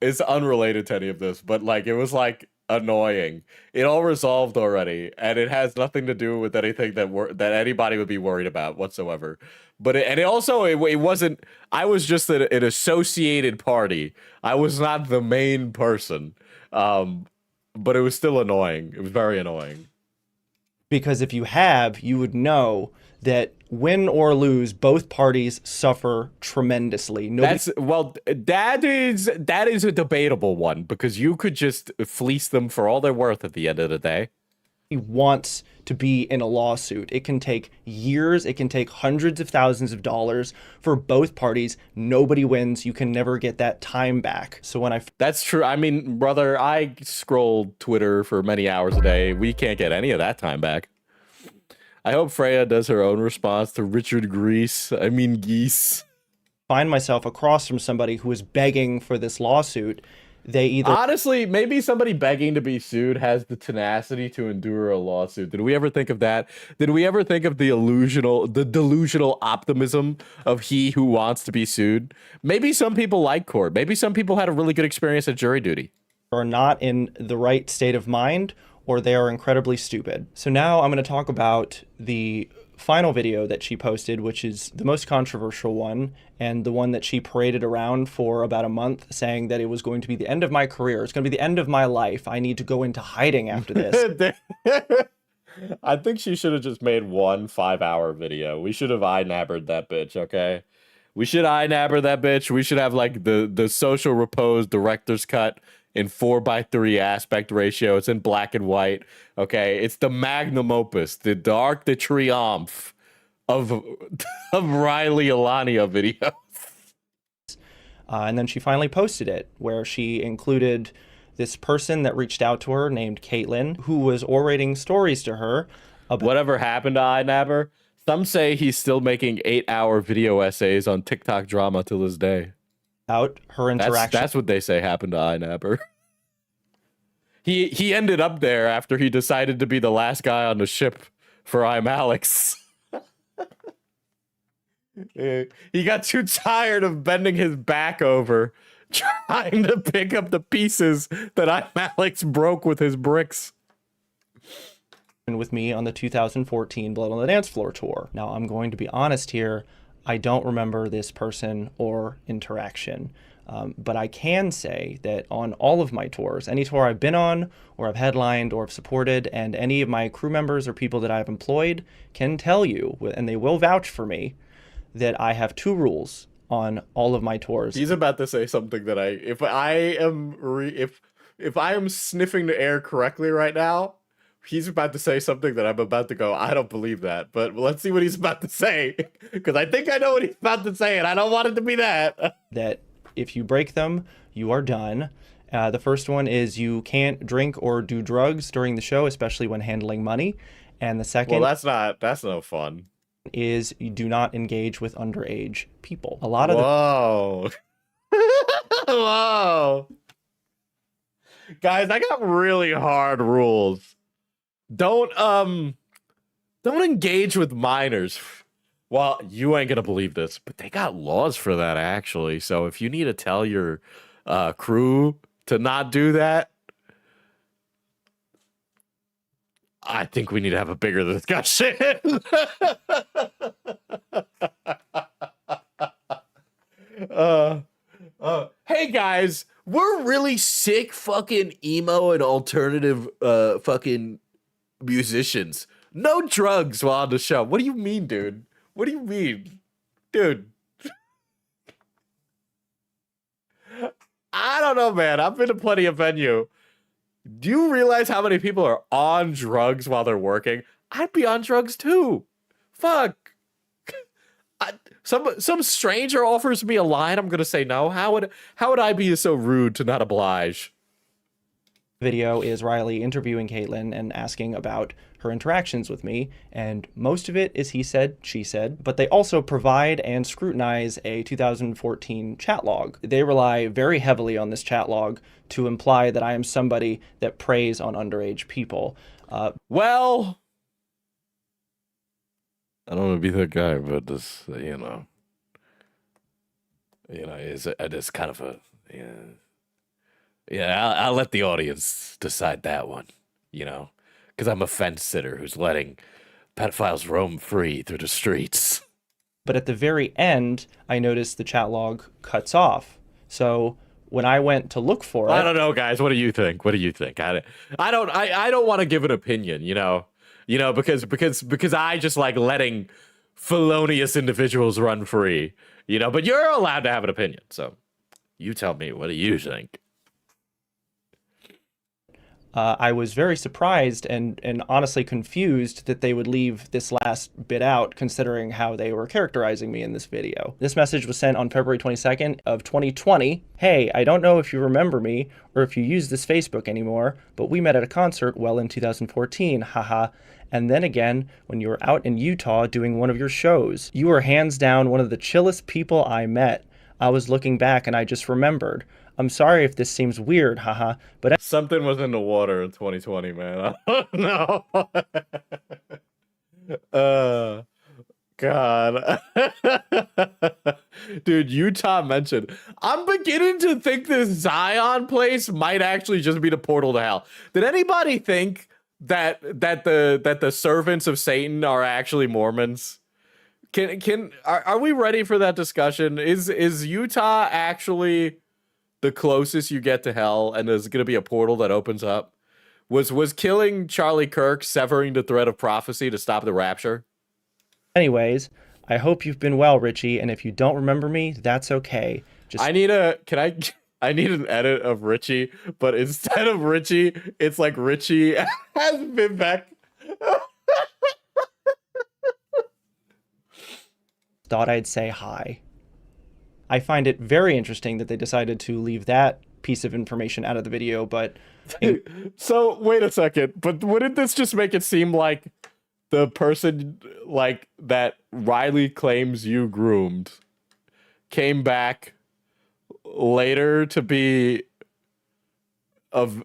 it's unrelated to any of this, but like it was like annoying. It all resolved already, and it has nothing to do with anything that anybody would be worried about whatsoever. But it wasn't. I was just an associated party. I was not the main person. But it was still annoying. It was very annoying. Because if you have, you would know that win or lose, both parties suffer tremendously. That is a debatable one, because you could just fleece them for all they're worth at the end of the day. He wants to be in a lawsuit. It can take years. It can take hundreds of thousands of dollars for both parties. Nobody wins. You can never get that time back. So that's true. I mean, brother, I scroll Twitter for many hours a day. We can't get any of that time back. I hope Freya does her own response to Richard Geese. Find myself across from somebody who is begging for this lawsuit. Honestly, maybe somebody begging to be sued has the tenacity to endure a lawsuit. Did we ever think of that? Did we ever think of the delusional optimism of he who wants to be sued? Maybe some people like court. Maybe some people had a really good experience at jury duty. Are not in the right state of mind, or they are incredibly stupid. So now I'm going to talk about the final video that she posted, which is the most controversial one, and the one that she paraded around for about a month, saying that it was going to be the end of my career. It's going to be the end of my life. I need to go into hiding after this. I think she should have just made one 5-hour video. We should have eye-nabbered that bitch, okay? We should eye-nabber that bitch. We should have like the social Repose director's cut in 4:3 aspect ratio. It's in black and white. Okay, it's the magnum opus, the Dark de Triomphe of Riley Alania video. And then she finally posted it, where she included this person that reached out to her named Caitlin, who was orating stories to her about Whatever happened to iNabber? Some say he's still making 8-hour video essays on TikTok drama till this day. her interaction. That's what they say happened to iNabber. He ended up there after he decided to be the last guy on the ship for I'm Alex. He got too tired of bending his back over, trying to pick up the pieces that I'm Alex broke with his bricks. With me on the 2014 Blood on the Dance Floor tour. Now, I'm going to be honest here. I don't remember this person or interaction. But I can say that on all of my tours, any tour I've been on, or I've headlined, or have supported, and any of my crew members or people that I've employed can tell you, and they will vouch for me, that I have 2 rules on all of my tours. He's about to say something that if I am sniffing the air correctly right now, he's about to say something that I'm about to go, I don't believe that. But let's see what he's about to say, because I think I know what he's about to say, and I don't want it to be that. That if you break them, you are done. The first one is you can't drink or do drugs during the show, especially when handling money. And the second, Well, that's no fun. is you do not engage with underage people. A lot of Whoa. Whoa. Guys, I got really hard rules. Don't engage with minors. Well, you ain't gonna believe this, but they got laws for that actually. So if you need to tell your crew to not do that, I think we need to have a bigger discussion. Hey guys, we're really sick fucking emo and alternative fucking musicians. No drugs while on the show. What do you mean, dude? What do you mean? Dude. I don't know, man. I've been to plenty of venue. Do you realize how many people are on drugs while they're working? I'd be on drugs too. Fuck. Some stranger offers me a line, I'm gonna say no. How would I be so rude to not oblige? video is Riley interviewing Caitlin and asking about her interactions with me, and most of it is he said, she said, but they also provide and scrutinize a 2014 chat log. They rely very heavily on this chat log to imply that I am somebody that preys on underage people. Well, I don't want to be that guy, but this, it's kind of a, I'll let the audience decide that one, because I'm a fence sitter who's letting pedophiles roam free through the streets. But at the very end, I noticed the chat log cuts off. So when I went to look for it, I don't know, guys. What do you think? What do you think? I don't want to give an opinion, because I just like letting felonious individuals run free, but you're allowed to have an opinion. So you tell me, what do you think? I was very surprised and honestly confused that they would leave this last bit out, considering how they were characterizing me in this video. This message was sent on February 22nd of 2020. Hey, I don't know if you remember me or if you use this Facebook anymore, but we met at a concert well in 2014, haha. And then again, when you were out in Utah doing one of your shows. You were hands down one of the chillest people I met. I was looking back and I just remembered. I'm sorry if this seems weird, haha, but Something was in the water in 2020, man. I don't know. God. Dude, Utah mentioned. I'm beginning to think this Zion place might actually just be the portal to hell. Did anybody think that the servants of Satan are actually Mormons? Are we ready for that discussion? Is Utah actually the closest you get to hell, and there's going to be a portal that opens up? Was killing Charlie Kirk severing the thread of prophecy to stop the rapture? anyways, I hope you've been well, Richie, and if you don't remember me, that's okay. Can I I need an edit of Richie, but instead of Richie, it's like Richie has been back. Thought I'd say hi. I find it very interesting that they decided to leave that piece of information out of the video, but So wait a second, but wouldn't this just make it seem like the person like that Riley claims you groomed came back later to be of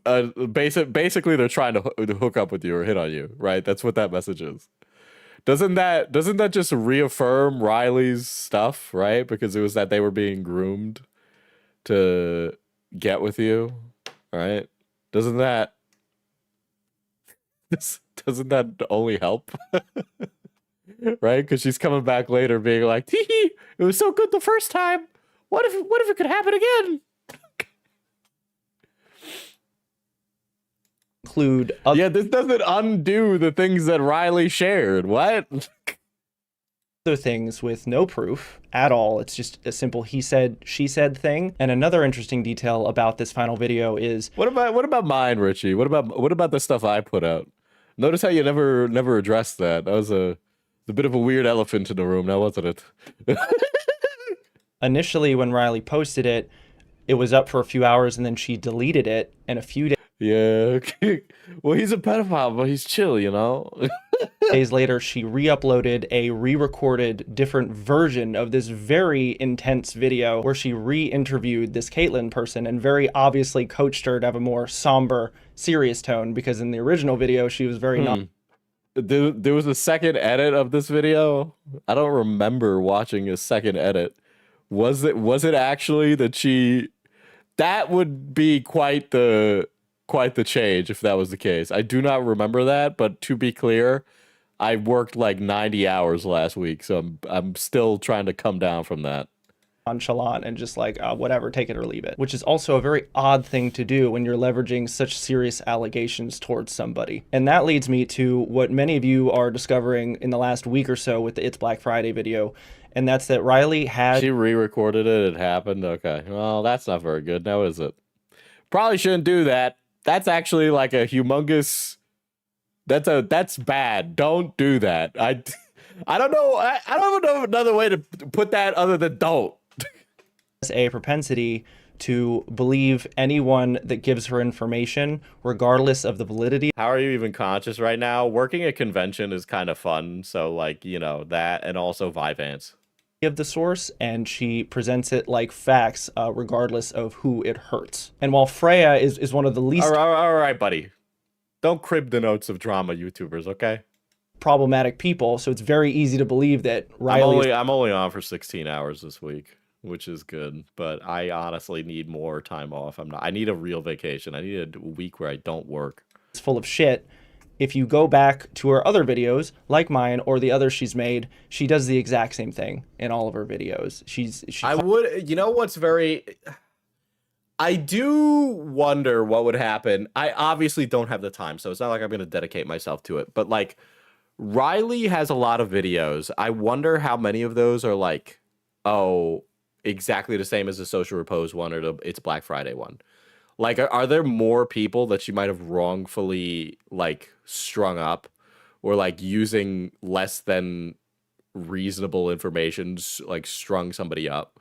basically they're trying to hook up with you or hit on you, right? That's what that message is. Doesn't that just reaffirm Riley's stuff, right? Because it was that they were being groomed to get with you, right? Doesn't that only help? Right? Because she's coming back later being like, tee hee, it was so good the first time. What if it could happen again? include Yeah, this doesn't undo the things that Riley shared. What? other things with no proof at all. It's just a simple he said, she said thing. And another interesting detail about this final video is What about mine, Richie? What about the stuff I put out? Notice how you never addressed that. That was a bit of a weird elephant in the room, now wasn't it? initially when Riley posted it, it was up for a few hours and then she deleted it. And a few Yeah. Well, he's a pedophile, but he's chill, you know? days later, she re-uploaded a re-recorded different version of this very intense video where she re-interviewed this Caitlyn person and very obviously coached her to have a more somber, serious tone, because in the original video, she was very There was a second edit of this video. I don't remember watching a second edit. Was it actually that she... That would be quite the change if that was the case. I do not remember that, but to be clear, I worked like 90 hours last week, so I'm still trying to come down from that. nonchalant and just like, whatever, take it or leave it, which is also a very odd thing to do when you're leveraging such serious allegations towards somebody. And that leads me to what many of you are discovering in the last week or so with the It's Black Friday video, and that's that Riley had... She re-recorded it. It happened. Okay. Well, that's not very good now, is it? Probably shouldn't do that. That's actually like a humongous... That's bad. Don't do that. I don't know. I don't know another way to put that other than don't. a propensity to believe anyone that gives her information, regardless of the validity How are you even conscious right now? Working at convention is kind of fun. So, like, you know, that and also Vyvanse. of the source, and she presents it like facts, regardless of who it hurts. And while Freya is one of the least All right, buddy. Don't crib the notes of drama YouTubers, okay? problematic people, so it's very easy to believe that Riley is I'm only on for 16 hours this week, which is good. But I honestly need more time off. I need a real vacation. I need a week where I don't work. full of shit. If you go back to her other videos, like mine or the others she's made, she does the exact same thing in all of her videos. I would, you know what's very... I do wonder what would happen. I obviously don't have the time, so it's not like I'm going to dedicate myself to it. But, like, Riley has a lot of videos. I wonder how many of those are, like, oh, exactly the same as the Social Repose one or the It's Black Friday one. Like, are there more people that she might have wrongfully, like, strung up or, like, using less than reasonable information, like, strung somebody up?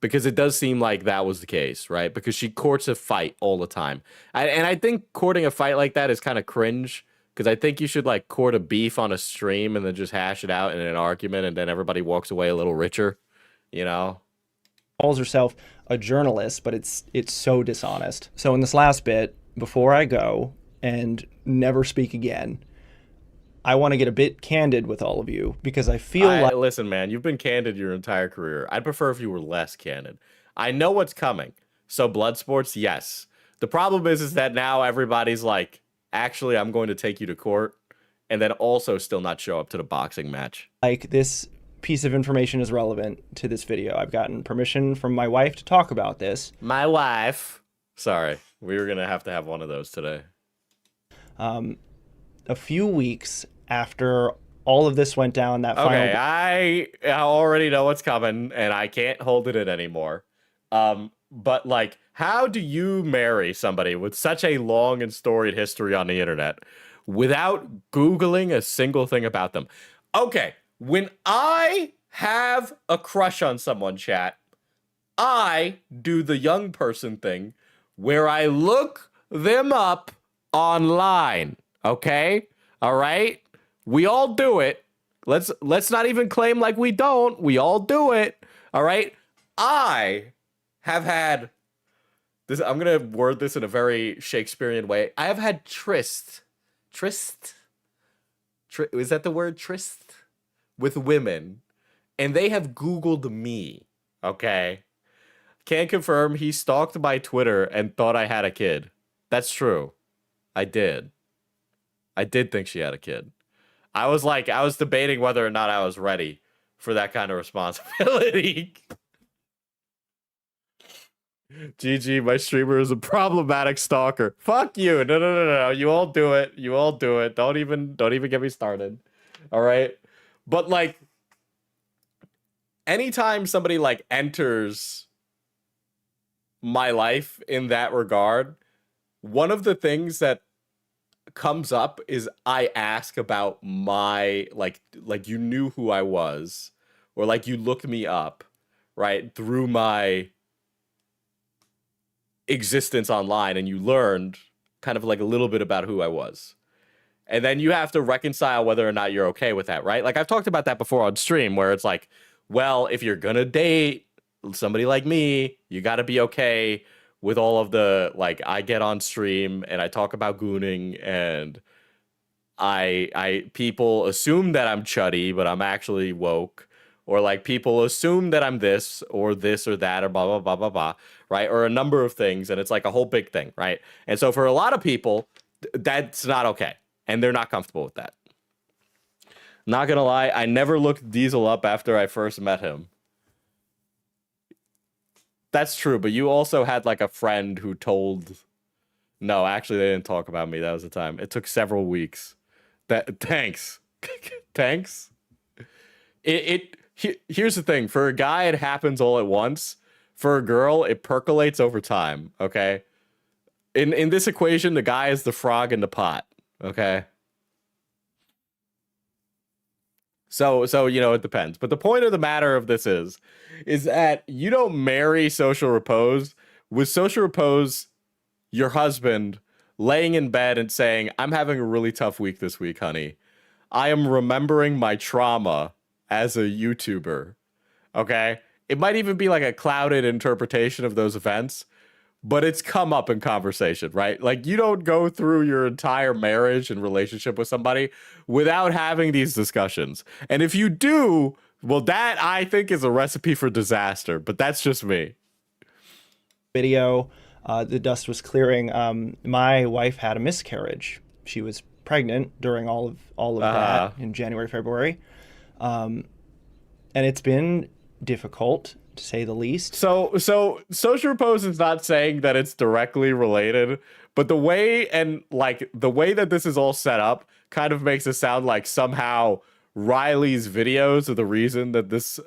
Because it does seem like that was the case, right? Because she courts a fight all the time. And I think courting a fight like that is kind of cringe, because I think you should, like, court a beef on a stream and then just hash it out in an argument and then everybody walks away a little richer, you know? calls herself a journalist, but it's so dishonest. So in this last bit, before I go and never speak again, I want to get a bit candid with all of you, because I feel like... Listen, man, you've been candid your entire career. I'd prefer if you were less candid. I know what's coming. So blood sports, yes. The problem is that now everybody's like, actually, I'm going to take you to court, and then also still not show up to the boxing match. like this piece of information is relevant to this video. I've gotten permission from my wife to talk about this. My wife. Sorry, we were going to have one of those today. A few weeks after all of this went down, that Okay, final... I already know what's coming, and I can't hold it in anymore. but like, how do you marry somebody with such a long and storied history on the internet without Googling a single thing about them? Okay, when I have a crush on someone, chat, I do the young person thing where I look them up online. Okay? All right? We all do it. Let's not even claim like we don't. We all do it. All right? I have had this. I'm gonna word this in a very Shakespearean way. I have had tryst. Is that the word tryst? With women, and they have Googled me. Okay? Can confirm he stalked my Twitter and thought I had a kid. That's true. I did. I did think she had a kid. I was debating whether or not I was ready for that kind of responsibility. GG, my streamer is a problematic stalker. Fuck you. No. You all do it. You all do it. Don't even get me started. All right? But like anytime somebody like enters my life in that regard, one of the things that comes up is I ask about my like you knew who I was, or like you looked me up, right, through my existence online, and you learned kind of like a little bit about who I was. And then you have to reconcile whether or not you're okay with that, right? Like I've talked about that before on stream, where it's like, well, if you're gonna date somebody like me, you got to be okay with all of the, like, I get on stream and I talk about gooning, and I people assume that I'm chuddy, but I'm actually woke, or like people assume that I'm this or that or blah blah blah blah blah, right? Or a number of things, and it's like a whole big thing, right? And so for a lot of people, that's not okay, and they're not comfortable with that. Not gonna lie, I never looked Diesel up after I first met him. That's true, but you also had like a friend who told. No, actually, they didn't talk about me. That was the time. It took several weeks. Thanks. Thanks. Here's the thing. For a guy, it happens all at once. For a girl, it percolates over time. Okay. In this equation, the guy is the frog in the pot. Okay. So it depends. But the point of the matter of this is that you don't marry social repose. With social repose, your husband laying in bed and saying, I'm having a really tough week this week, honey. I am remembering my trauma as a YouTuber. Okay? It might even be like a clouded interpretation of those events, but it's come up in conversation, right? Like, you don't go through your entire marriage and relationship with somebody without having these discussions. And if you do, well, that I think is a recipe for disaster, but that's just me. Video, the dust was clearing. My wife had a miscarriage. She was pregnant during all of that in January, February. And it's been difficult, to say the least. So social repose is not saying that it's directly related, but the way that this is all set up kind of makes it sound like somehow Riley's videos are the reason that this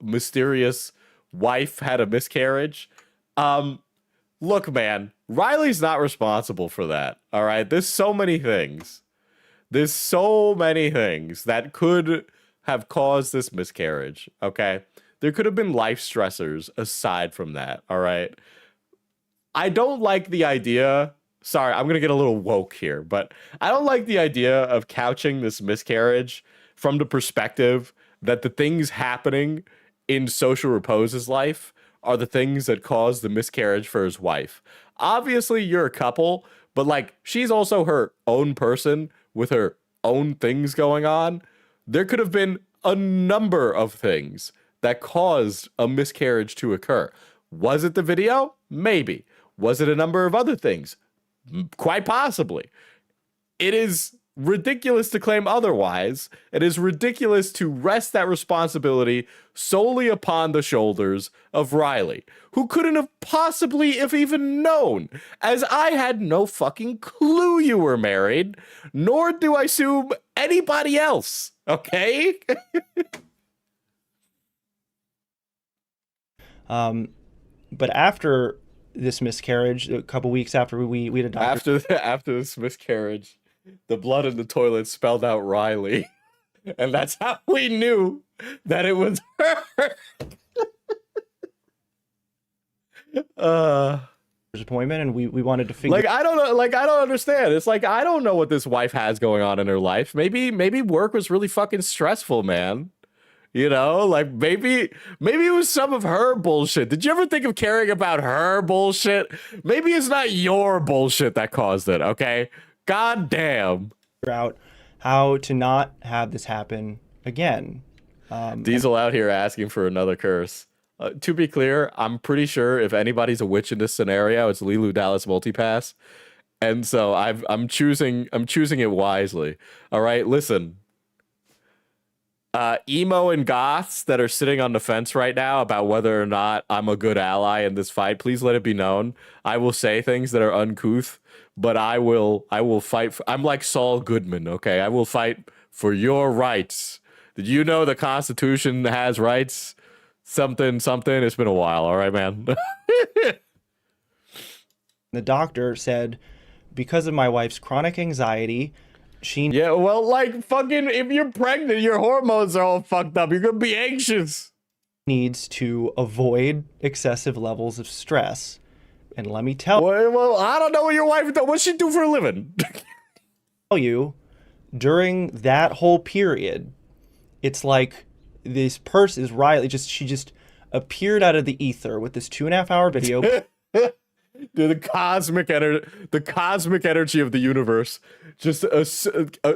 mysterious wife had a miscarriage. Look, man, Riley's not responsible for that. All right, there's so many things that could have caused this miscarriage. Okay. There could have been life stressors aside from that, all right? I don't like the idea... Sorry, I'm going to get a little woke here, but I don't like the idea of couching this miscarriage from the perspective that the things happening in Social Repose's life are the things that caused the miscarriage for his wife. Obviously, you're a couple, but, like, she's also her own person with her own things going on. There could have been a number of things that caused a miscarriage to occur. Was it the video? Maybe. Was it a number of other things? Quite possibly. It is ridiculous to claim otherwise. It is ridiculous to rest that responsibility solely upon the shoulders of Riley, who couldn't have possibly if even known, as I had no fucking clue you were married, nor do I assume anybody else, okay? But after this miscarriage, a couple weeks after we had a doctor. After this miscarriage, the blood in the toilet spelled out Riley. And that's how we knew that it was her. Appointment, and we wanted to figure Like, I don't know, like, I don't understand. It's like, I don't know what this wife has going on in her life. Maybe work was really fucking stressful, man. You know, like maybe it was some of her bullshit. Did you ever think of caring about her bullshit? Maybe it's not your bullshit that caused it, okay? God damn. out how to not have this happen again. Diesel out here asking for another curse. To be clear, I'm pretty sure if anybody's a witch in this scenario, it's Lilu Dallas Multipass. And so I'm choosing it wisely. All right, listen. Emo and goths that are sitting on the fence right now about whether or not I'm a good ally in this fight, please let it be known. I will say things that are uncouth, but I will fight I'm like Saul Goodman, okay? I will fight for your rights. Did you know the Constitution has rights? Something. It's been a while, all right, man. The doctor said, because of my wife's chronic anxiety, she Yeah, well, like, fucking, if you're pregnant, your hormones are all fucked up. You're gonna be anxious. needs to avoid excessive levels of stress. And let me tell Well, I don't know what your wife does. What's she do for a living? you, during that whole period, it's like this person is Riley. She just appeared out of the ether with this 2.5 hour video. Dude, the cosmic energy of the universe just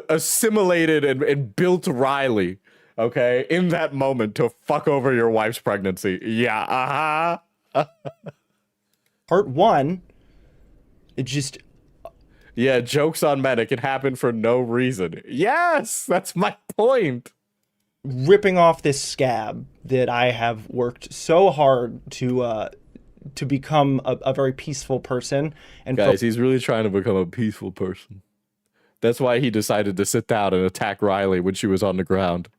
assimilated and built Riley, okay, in that moment to fuck over your wife's pregnancy. Yeah, Part 1, it just Yeah, joke's on men. It can happen for no reason. Yes, that's my point. ripping off this scab that I have worked so hard to become a very peaceful person. And Guys, he's really trying to become a peaceful person. That's why he decided to sit down and attack Riley when she was on the ground.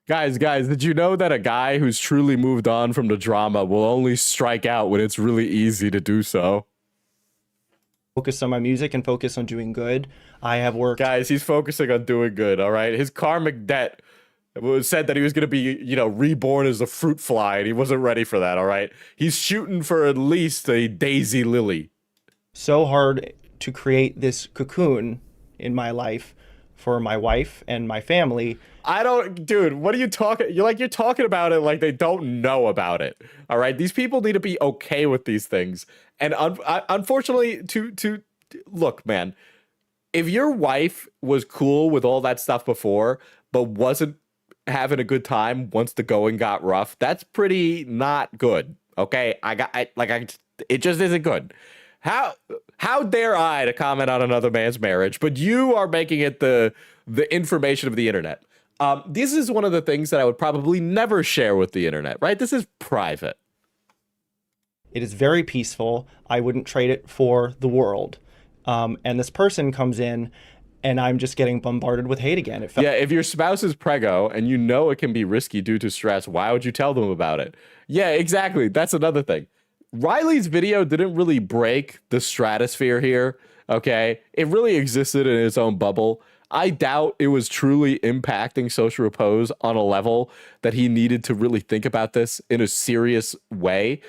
Guys, did you know that a guy who's truly moved on from the drama will only strike out when it's really easy to do so? focus on my music and focus on doing good. I have worked. Guys, he's focusing on doing good, all right? His karmic debt said that he was going to be, reborn as a fruit fly, and he wasn't ready for that, all right? He's shooting for at least a daisy lily. So hard to create this cocoon in my life for my wife and my family. Dude, what are you talking? You're talking about it like they don't know about it. All right, these people need to be okay with these things. And unfortunately, to look, man, if your wife was cool with all that stuff before, but wasn't having a good time once the going got rough, that's pretty not good. Okay, it just isn't good. How dare I to comment on another man's marriage? But you are making it the information of the internet. This is one of the things that I would probably never share with the internet, right? This is private. It is very peaceful. I wouldn't trade it for the world. And this person comes in, and I'm just getting bombarded with hate again. Yeah, if your spouse is preggo and you know it can be risky due to stress, why would you tell them about it? Yeah, exactly. That's another thing. Riley's video didn't really break the stratosphere here, okay? It really existed in its own bubble. I doubt it was truly impacting Social Repose on a level that he needed to really think about this in a serious way.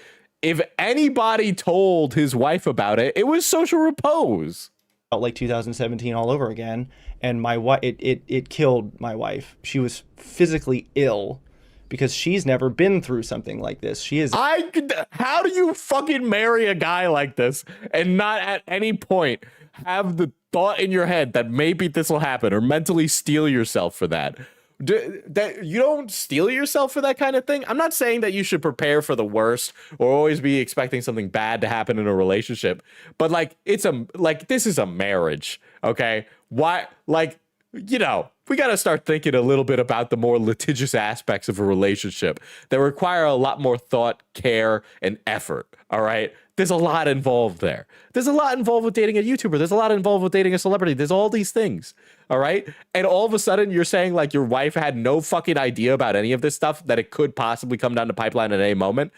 If anybody told his wife about it, it was Social Repose. Like 2017 all over again, and my wife, it killed my wife. She was physically ill because she's never been through something like this. How do you fucking marry a guy like this and not at any point have the thought in your head that maybe this will happen, or mentally steel yourself for that? That you don't steel yourself for that kind of thing. I'm not saying that you should prepare for the worst or always be expecting something bad to happen in a relationship, but this is a marriage, okay? Why, we got to start thinking a little bit about the more litigious aspects of a relationship that require a lot more thought, care, and effort, all right? There's a lot involved there. There's a lot involved with dating a YouTuber. There's a lot involved with dating a celebrity. There's all these things, all right? And all of a sudden, you're saying, like, your wife had no fucking idea about any of this stuff, that it could possibly come down the pipeline at any moment.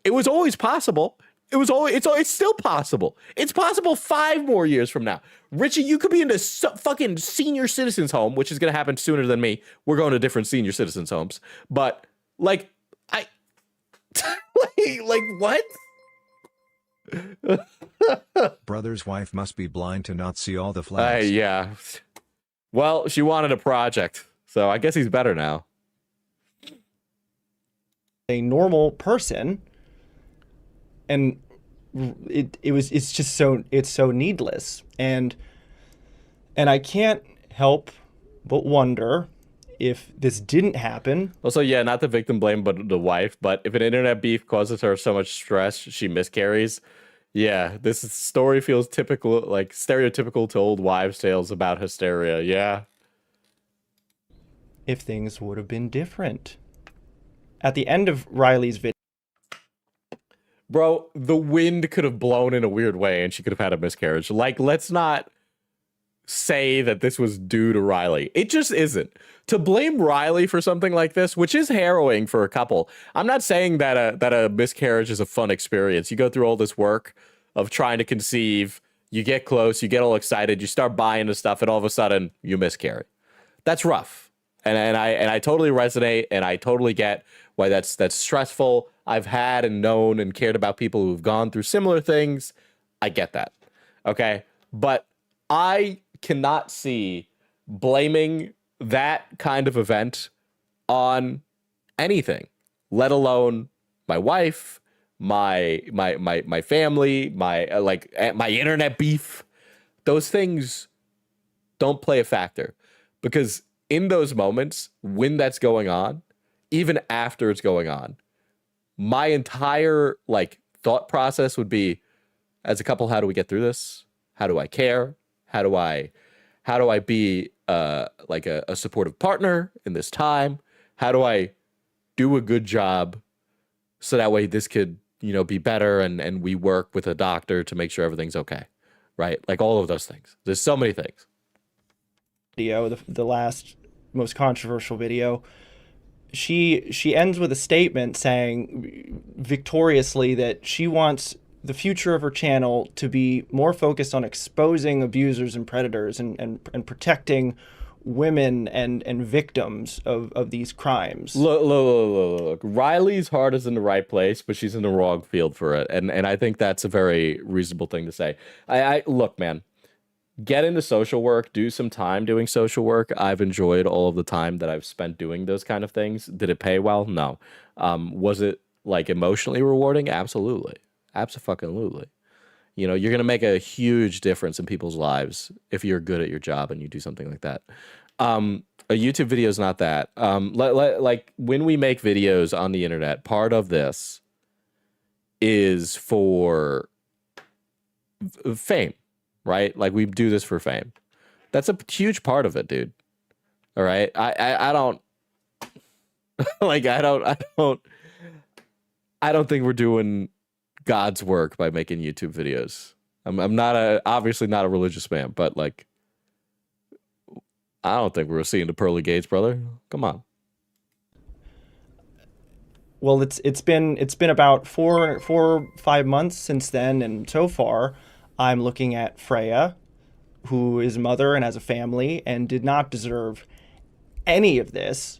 It was always possible. It's still possible. It's possible 5 more years from now. Richie, you could be in a fucking senior citizens home, which is going to happen sooner than me. We're going to different senior citizens homes. But like, like what? Brother's wife must be blind to not see all the flags. Yeah. Well, she wanted a project, so I guess he's better now. A normal person, and it's so needless, and I can't help but wonder if this didn't happen. Also, yeah, not the victim blame, but the wife. But if an internet beef causes her so much stress, she miscarries. Yeah, this story feels typical, like stereotypical to old wives' tales about hysteria. Yeah. If things would have been different. At the end of Riley's video, bro, the wind could have blown in a weird way and she could have had a miscarriage. Like, let's not say that this was due to Riley. It just isn't. To blame Riley for something like this, which is harrowing for a couple. I'm not saying that a miscarriage is a fun experience. You go through all this work of trying to conceive, you get close, you get all excited, you start buying the stuff, and all of a sudden you miscarry. That's rough. And I totally resonate, and I totally get why that's stressful. I've had and known and cared about people who've gone through similar things. I get that. Okay? But I cannot see blaming that kind of event on anything, let alone my wife, my family, my internet beef. Those things don't play a factor, because in those moments when that's going on, even after it's going on, my entire thought process would be, as a couple, how do we get through this? How do I care? How do I be a supportive partner in this time? How do I do a good job so that way this could, be better, and we work with a doctor to make sure everything's okay, right? Like all of those things. There's so many things. Video, the last most controversial video, she ends with a statement saying victoriously that she wants the future of her channel to be more focused on exposing abusers and predators and protecting women and victims of these crimes. Look. Riley's heart is in the right place, but she's in the wrong field for it. And I think that's a very reasonable thing to say. I look, man, get into social work, do some time doing social work. I've enjoyed all of the time that I've spent doing those kind of things. Did it pay well? No. Was it emotionally rewarding? Absolutely. Absolutely. You're going to make a huge difference in people's lives if you're good at your job and you do something like that. A YouTube video is not that. Like when we make videos on the internet, part of this is for fame, right? Like we do this for fame. That's a huge part of it, dude. All right. I don't I don't think we're doing God's work by making YouTube videos. I'm obviously not a religious man, but I don't think we're seeing the pearly gates, brother. Come on. Well, it's been about 4 or 5 months since then, and so far I'm looking at Freya, who is a mother and has a family and did not deserve any of this,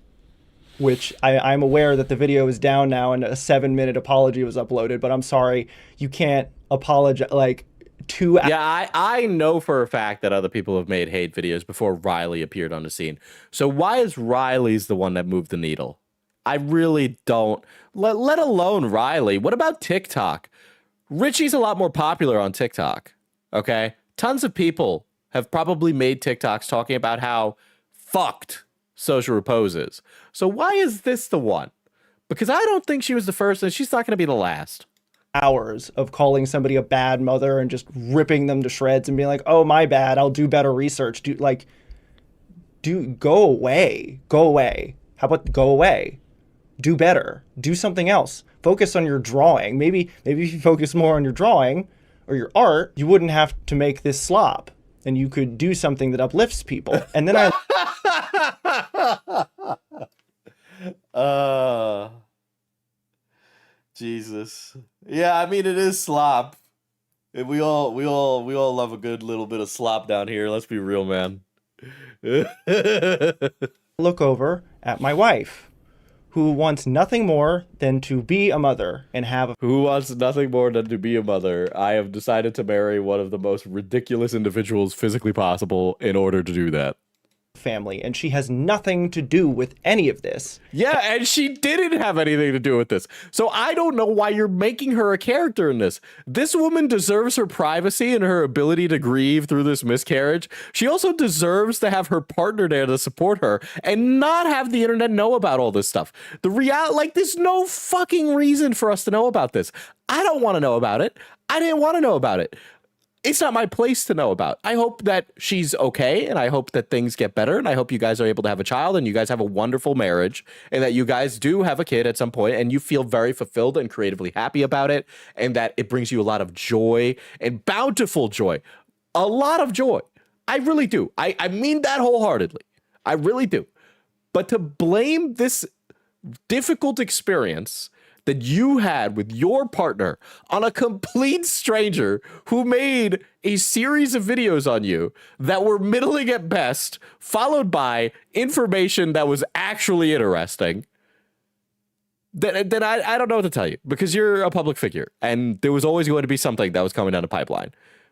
which I'm aware that the video is down now and a 7-minute apology was uploaded, but I'm sorry, you can't apologize, 2 hours. Yeah, I know for a fact that other people have made hate videos before Riley appeared on the scene. So why is Riley's the one that moved the needle? I really don't. Let alone Riley. What about TikTok? Richie's a lot more popular on TikTok, okay? Tons of people have probably made TikToks talking about how fucked Social Repose is. So why is this the one? Because I don't think she was the first, and she's not going to be the last. Hours of calling somebody a bad mother and just ripping them to shreds and being like, oh, my bad, I'll do better research. Go away. How about go away? Do better. Do something else. Focus on your drawing. Maybe if you focus more on your drawing or your art, you wouldn't have to make this slop, and you could do something that uplifts people. And then Jesus. Yeah, I mean it is slop. We all love a good little bit of slop down here. Let's be real, man. Look over at my wife, who wants nothing more than to be a mother and have a Who wants nothing more than to be a mother? I have decided to marry one of the most ridiculous individuals physically possible in order to do that. family, and she has nothing to do with any of this. Yeah, and she didn't have anything to do with this. So I don't know why you're making her a character in this. This woman deserves her privacy and her ability to grieve through this miscarriage. She also deserves to have her partner there to support her and not have the internet know about all this stuff. The reality, like, there's no fucking reason for us to know about this. I don't want to know about it. I didn't want to know about it. It's not my place to know about. I hope that she's okay, and I hope that things get better, and I hope you guys are able to have a child, and you guys have a wonderful marriage, and that you guys do have a kid at some point, and you feel very fulfilled and creatively happy about it, and that it brings you a lot of joy and bountiful joy. A lot of joy. I really do. I mean that wholeheartedly. I really do. But to blame this difficult experience that you had with your partner on a complete stranger who made a series of videos on you that were middling at best, followed by information that was actually interesting, then I don't know what to tell you, because you're a public figure and there was always going to be something that was coming down the pipeline,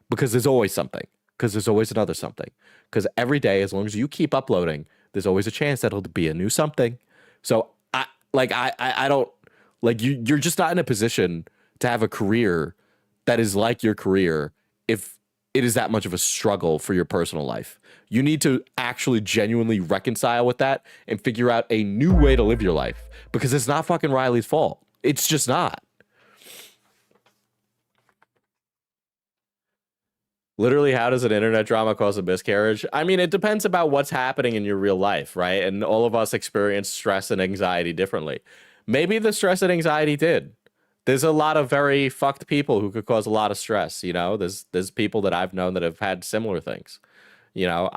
because there's always something, because there's always another something, because every day, as long as you keep uploading, there's always a chance that it'll be a new something. So I don't, like, you're just not in a position to have a career that is like your career if it is that much of a struggle for your personal life. You need to actually genuinely reconcile with that and figure out a new way to live your life, because it's not fucking Riley's fault. It's just not. Literally, how does an internet drama cause a miscarriage? I mean, it depends about what's happening in your real life, right? And all of us experience stress and anxiety differently. Maybe the stress and anxiety did. There's a lot of very fucked people who could cause a lot of stress, you know? There's people that I've known that have had similar things. You know,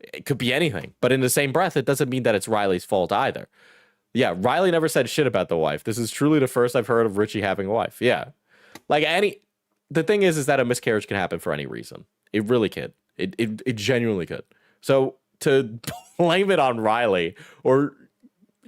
it could be anything. But in the same breath, it doesn't mean that it's Riley's fault either. Yeah, Riley never said shit about the wife. This is truly the first I've heard of Richie having a wife. Yeah. Like, the thing is that a miscarriage can happen for any reason. It really can. It genuinely could. So to blame it on Riley, or,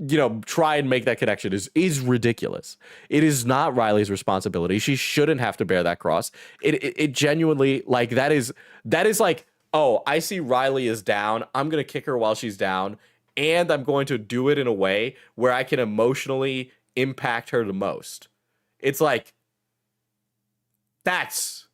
you know, try and make that connection is ridiculous. It is not Riley's responsibility. She shouldn't have to bear that cross. It genuinely, like, that is like, oh, I see Riley is down, I'm gonna kick her while she's down, and I'm going to do it in a way where I can emotionally impact her the most. It's like, that's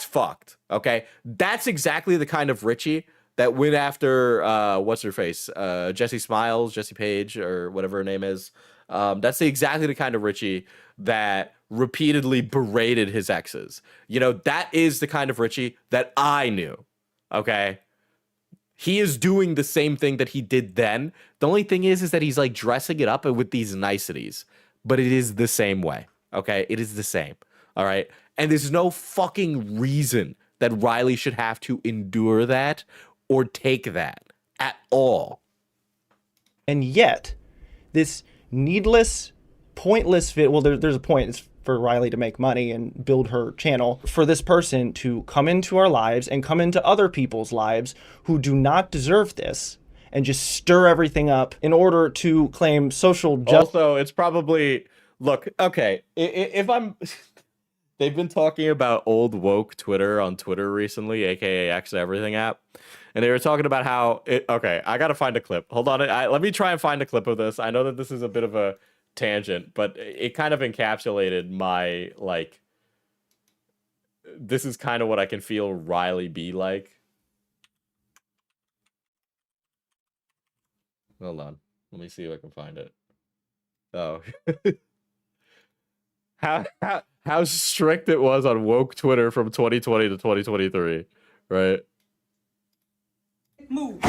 fucked. Okay, that's exactly the kind of Richie that went after what's her face, Jessie Smiles, Jessie Page, or whatever her name is. That's exactly the kind of Richie that repeatedly berated his exes. You know, that is the kind of Richie that I knew. Okay, he is doing the same thing that he did then. The only thing is that he's like dressing it up with these niceties, but it is the same way. Okay, it is the same. All right, and there's no fucking reason that Riley should have to endure that or take that at all. And yet, this needless, pointless well, there's a point. It's for Riley to make money and build her channel. For this person to come into our lives and come into other people's lives who do not deserve this and just stir everything up in order to claim social justice. Also, it's probably, look, okay, if I'm... They've been talking about old woke Twitter on Twitter recently, aka X Everything app. And they were talking about how okay, I gotta find a clip. Hold on, let me try and find a clip of this. I know that this is a bit of a tangent, but it kind of encapsulated my, like, this is kind of what I can feel Riley be like. Hold on, let me see if I can find it. Oh. How strict it was on woke Twitter from 2020 to 2023, right? Move.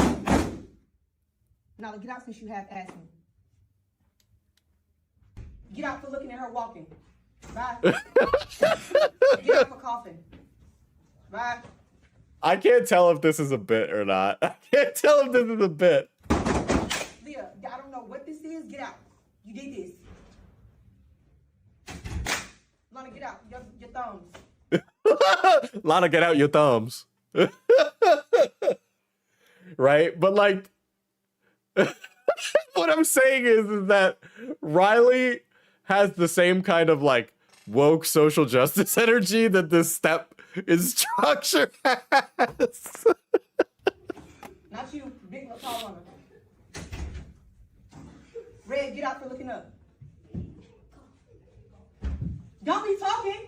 Now get out since you have asthma. Get out for looking at her walking. Bye. Get out for coughing. Bye. I can't tell if this is a bit or not. I can't tell if this is a bit. Leah, I don't know what this is. Get out. You did this. Lana, get out. Your thumbs. Lana, get out your thumbs. Right? But like, what I'm saying is that Riley has the same kind of like woke social justice energy that this step is structure has. Not you, big little tall woman. Red, get out for looking up. Don't be talking.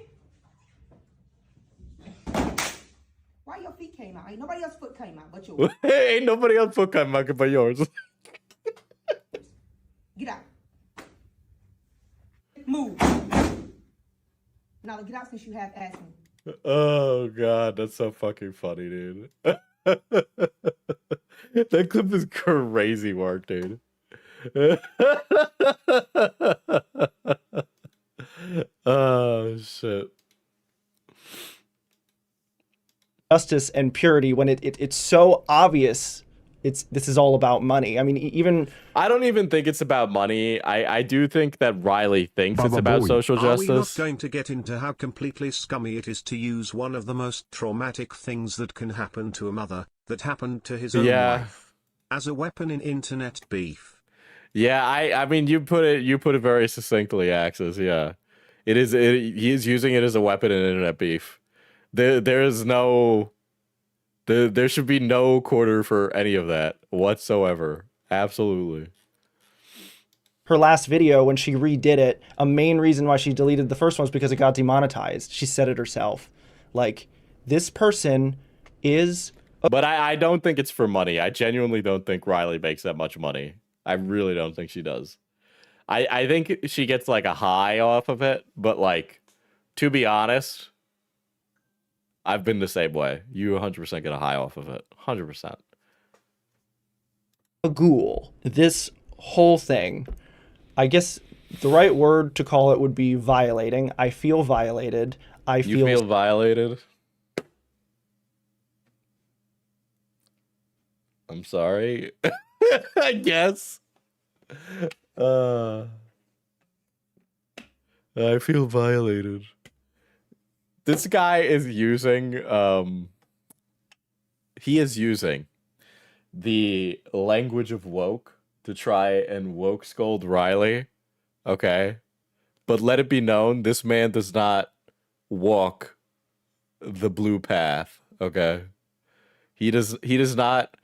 Why your feet came out? Ain't nobody else's foot came out but yours. Ain't nobody else put come but yours. Get out. Move. Now get out since you have asthma. Oh god, that's so fucking funny, dude. That clip is crazy work, dude. Oh shit. Justice and purity when it's so obvious this is all about money. I mean, even I don't even think it's about money. I do think that Riley thinks it's Baba about Booey. social Are we not justice. going to get into how completely scummy it is to use one of the most traumatic things that can happen to a mother, that happened to his own Yeah. wife, as a weapon in internet beef? Yeah, I mean you put it very succinctly, Axis. Yeah. He is using it as a weapon in internet beef. There should be no quarter for any of that whatsoever. Absolutely. her last video, when she redid it, a main reason why she deleted the first one was because it got demonetized. She said it herself. Like, this person is... But I don't think it's for money. I genuinely don't think Riley makes that much money. I really don't think she does. I think she gets like a high off of it, but like, to be honest, I've been the same way. You 100% get a high off of it. 100%. a ghoul. This whole thing, I guess the right word to call it would be violating. I feel violated. You feel violated? I'm sorry. I guess. I feel violated. This guy is using he is using the language of woke to try and woke scold Riley. Okay. But let it be known, this man does not walk the blue path. Okay. He is not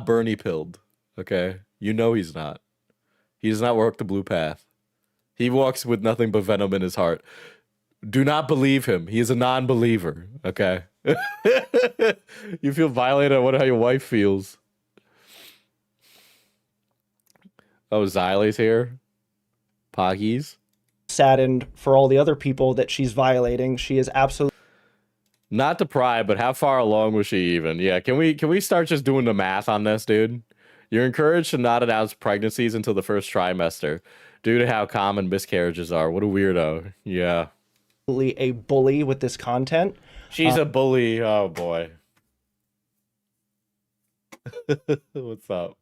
Bernie pilled. Okay. You know he's not. He does not walk the blue path. He walks with nothing but venom in his heart. Do not believe him. He is a non-believer. Okay. You feel violated. I wonder how your wife feels. Oh, Xylie's here. Poggies. saddened for all the other people that she's violating. She is absolutely Not to pry, but how far along was she even? Yeah, can we start just doing the math on this, dude? You're encouraged to not announce pregnancies until the first trimester due to how common miscarriages are. What a weirdo. Yeah. a bully with this content. She's a bully. Oh, boy. What's up?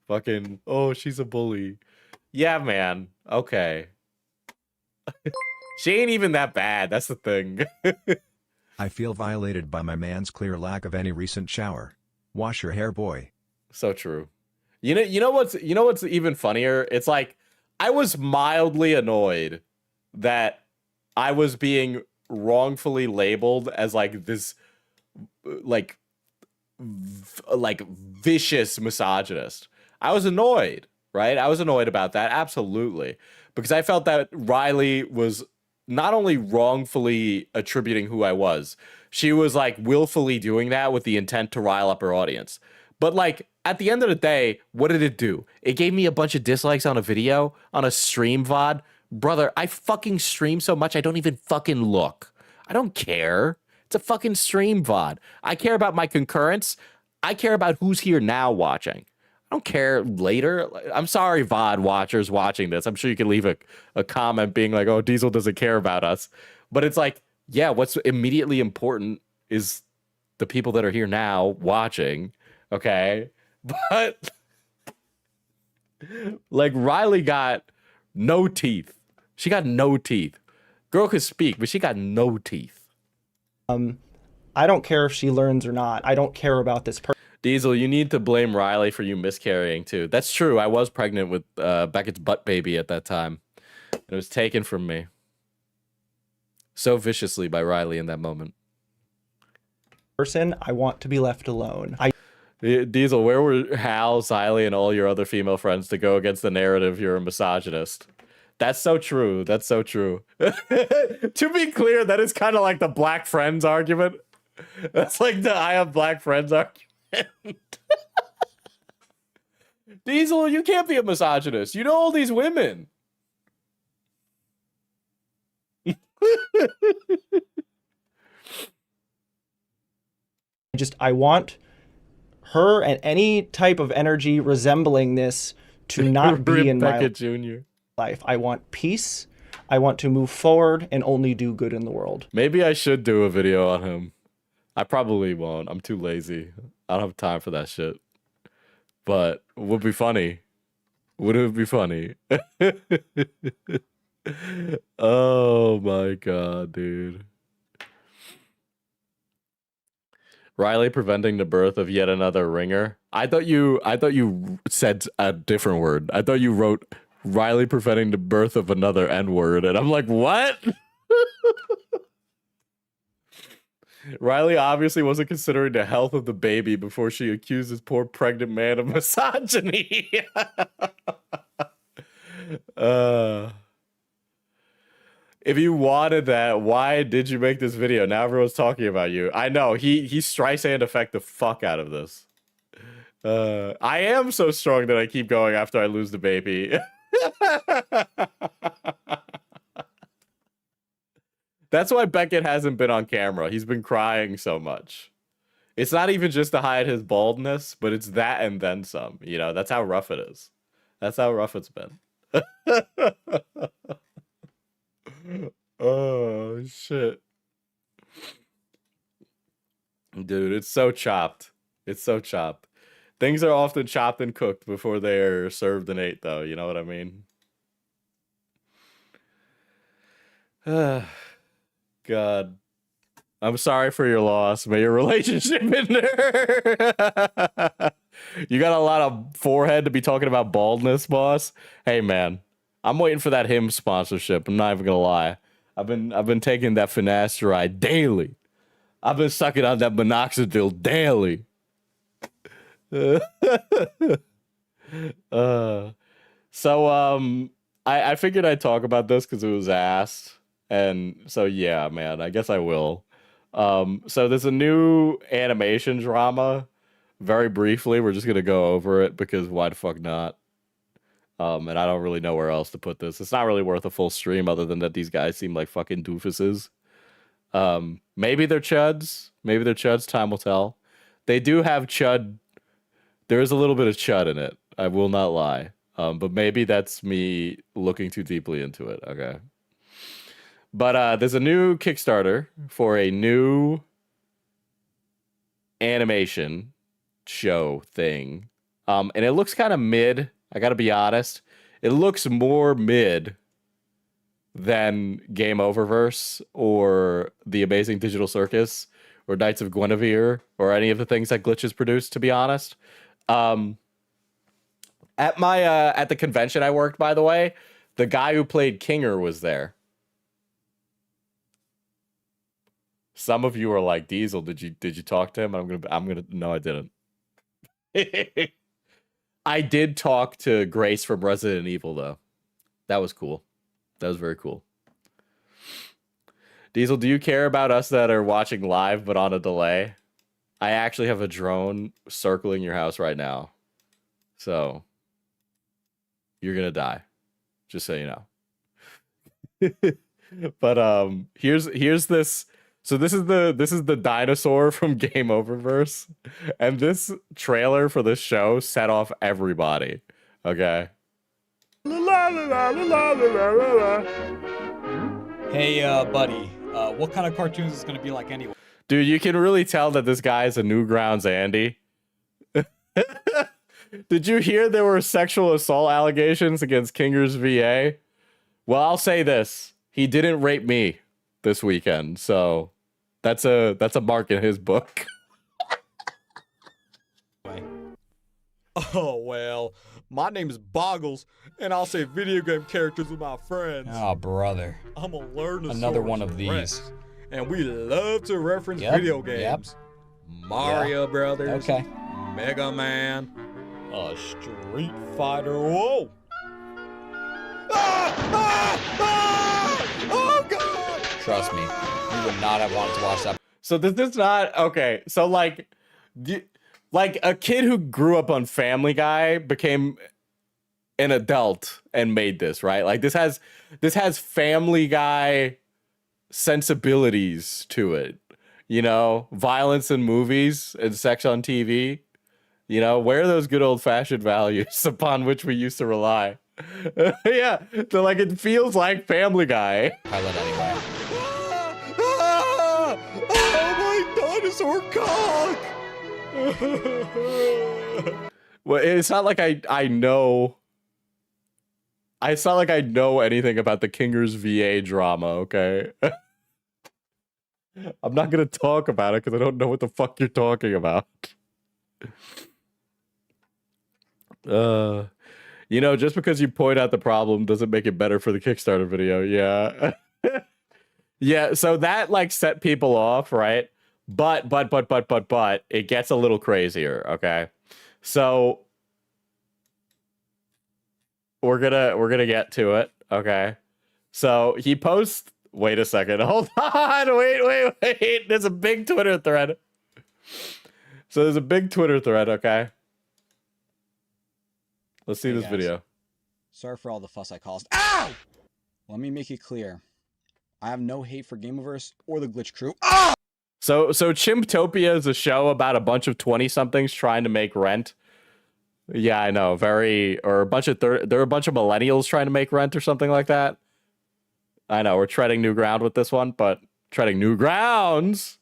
Fucking, oh, she's a bully. Yeah, man. Okay. She ain't even that bad. That's the thing. I feel violated by my man's clear lack of any recent shower. Wash your hair, boy. So true. You know what's even funnier? It's like I was mildly annoyed that I was being wrongfully labeled as like this like vicious misogynist. I was annoyed, right? I was annoyed about that, absolutely. Because I felt that Riley was not only wrongfully attributing who I was, she was like willfully doing that with the intent to rile up her audience. But like at the end of the day, what did it do? It gave me a bunch of dislikes on a video, on a stream VOD. Brother, I fucking stream so much I don't even fucking look. I don't care. It's a fucking stream VOD. I care about my concurrence. I care about who's here now watching. I don't care later. I'm sorry, VOD watchers watching this. I'm sure you can leave a comment being like, oh, Diesel doesn't care about us. But it's like, yeah, what's immediately important is the people that are here now watching. Okay. But like Riley got no teeth. She got no teeth Girl could speak, but she got no teeth. I don't care if she learns or not. I don't care about this person. Diesel, you need to blame Riley for you miscarrying too. That's true. I was pregnant with Beckett's butt baby at that time. It was taken from me so viciously by Riley in that moment. I want to be left alone. Diesel, where were Hal, Xylee, and all your other female friends to go against the narrative you're a misogynist? That's so true. That's so true. To be clear, that is kind of like the black friends argument. That's like the I have black friends argument. Diesel, you can't be a misogynist. You know all these women. I want her and any type of energy resembling this to not be in my Jr. life. I want peace. I want to move forward and only do good in the world. Maybe I should do a video on him. I probably won't. I'm too lazy. I don't have time for that shit. But it would be funny. Would it be funny? Oh my god, dude. Riley preventing the birth of yet another ringer. I thought you said a different word. I thought you wrote Riley preventing the birth of another N-word, and I'm like, what? Riley obviously wasn't considering the health of the baby before she accused this poor pregnant man of misogyny. If you wanted that, why did you make this video? Now everyone's talking about you. I know, he Streisand effect the fuck out of this. I am so strong that I keep going after I lose the baby. That's why Beckett hasn't been on camera. He's been crying so much. It's not even just to hide his baldness, but it's that and then some. You know, that's how rough it is. That's how rough it's been. Oh, shit. Dude, it's so chopped. It's so chopped. Things are often chopped and cooked before they're served and ate, though. You know what I mean? God. I'm sorry for your loss. May your relationship end there. You got a lot of forehead to be talking about baldness, boss. Hey, man. I'm waiting for that him sponsorship. I'm not even gonna lie. I've been taking that finasteride daily. I've been sucking on that minoxidil daily. I figured I'd talk about this because it was asked. And so, yeah, man, I guess I will. So there's a new animation drama. Very briefly, we're just going to go over it because why the fuck not? And I don't really know where else to put this. It's not really worth a full stream other than that these guys seem like fucking doofuses. Maybe they're chuds. Maybe they're chuds. Time will tell. They do have chud. There is a little bit of chud in it. I will not lie. But maybe that's me looking too deeply into it. Okay. But there's a new Kickstarter for a new animation show thing. And it looks kind of mid. I gotta be honest. It looks more mid than Game Oververse or The Amazing Digital Circus or Knights of Guinevere or any of the things that Glitch has produced, to be honest. At the convention I worked, by the way, the guy who played Kinger was there. Some of you are like, Diesel, did you talk to him? I'm gonna no, I didn't. I did talk to Grace from Resident Evil though. That was cool. That was very cool. Diesel, do you care about us that are watching live but on a delay? I actually have a drone circling your house right now. So you're gonna die. Just so you know. But here's this. So this is the dinosaur from Game Oververse, and this trailer for this show set off everybody. Okay. Hey, buddy, what kind of cartoons is gonna be like anyway? Dude, you can really tell that this guy is a Newgrounds Andy. Did you hear there were sexual assault allegations against Kinger's VA? Well, I'll say this. he didn't rape me this weekend, so that's a mark in his book. Oh, well, my name is Boggles, and I'll say video game characters with my friends. Oh, brother. I'm a learner. Another one of these. And we love to reference Yep, video yep. games. Mario Brothers. Okay. Mega Man. Street Fighter. Whoa! Oh, God! Trust me, you would not have wanted to watch that. So this is not okay. So like a kid who grew up on Family Guy became an adult and made this, right? Like this has Family Guy sensibilities to it. You know, violence in movies and sex on TV. You know, where are those good old fashioned values upon which we used to rely? Yeah, so like it feels like Family Guy. Pilot anyway. Oh, my dinosaur cock! Well, it's not like I know. It's not like I know anything about the Kingers VA drama, okay? I'm not gonna talk about it because I don't know what the fuck you're talking about. You know, just because you point out the problem doesn't make it better for the Kickstarter video. Yeah. Yeah, so that like set people off, right? But it gets a little crazier, okay? So we're gonna get to it, okay? So he posts. Wait a second. Hold on. Wait. There's a big Twitter thread. So there's a big Twitter thread, okay? Let's see Hey, this guys. video. Sorry for all the fuss I caused. Ow! Let me make it clear. I have no hate for Gameverse or the Glitch crew. Ah! So Chimptopia is a show about a bunch of 20-somethings trying to make rent. Yeah, I know. There are a bunch of millennials trying to make rent or something like that. I know, we're treading new ground with this one, but treading new grounds.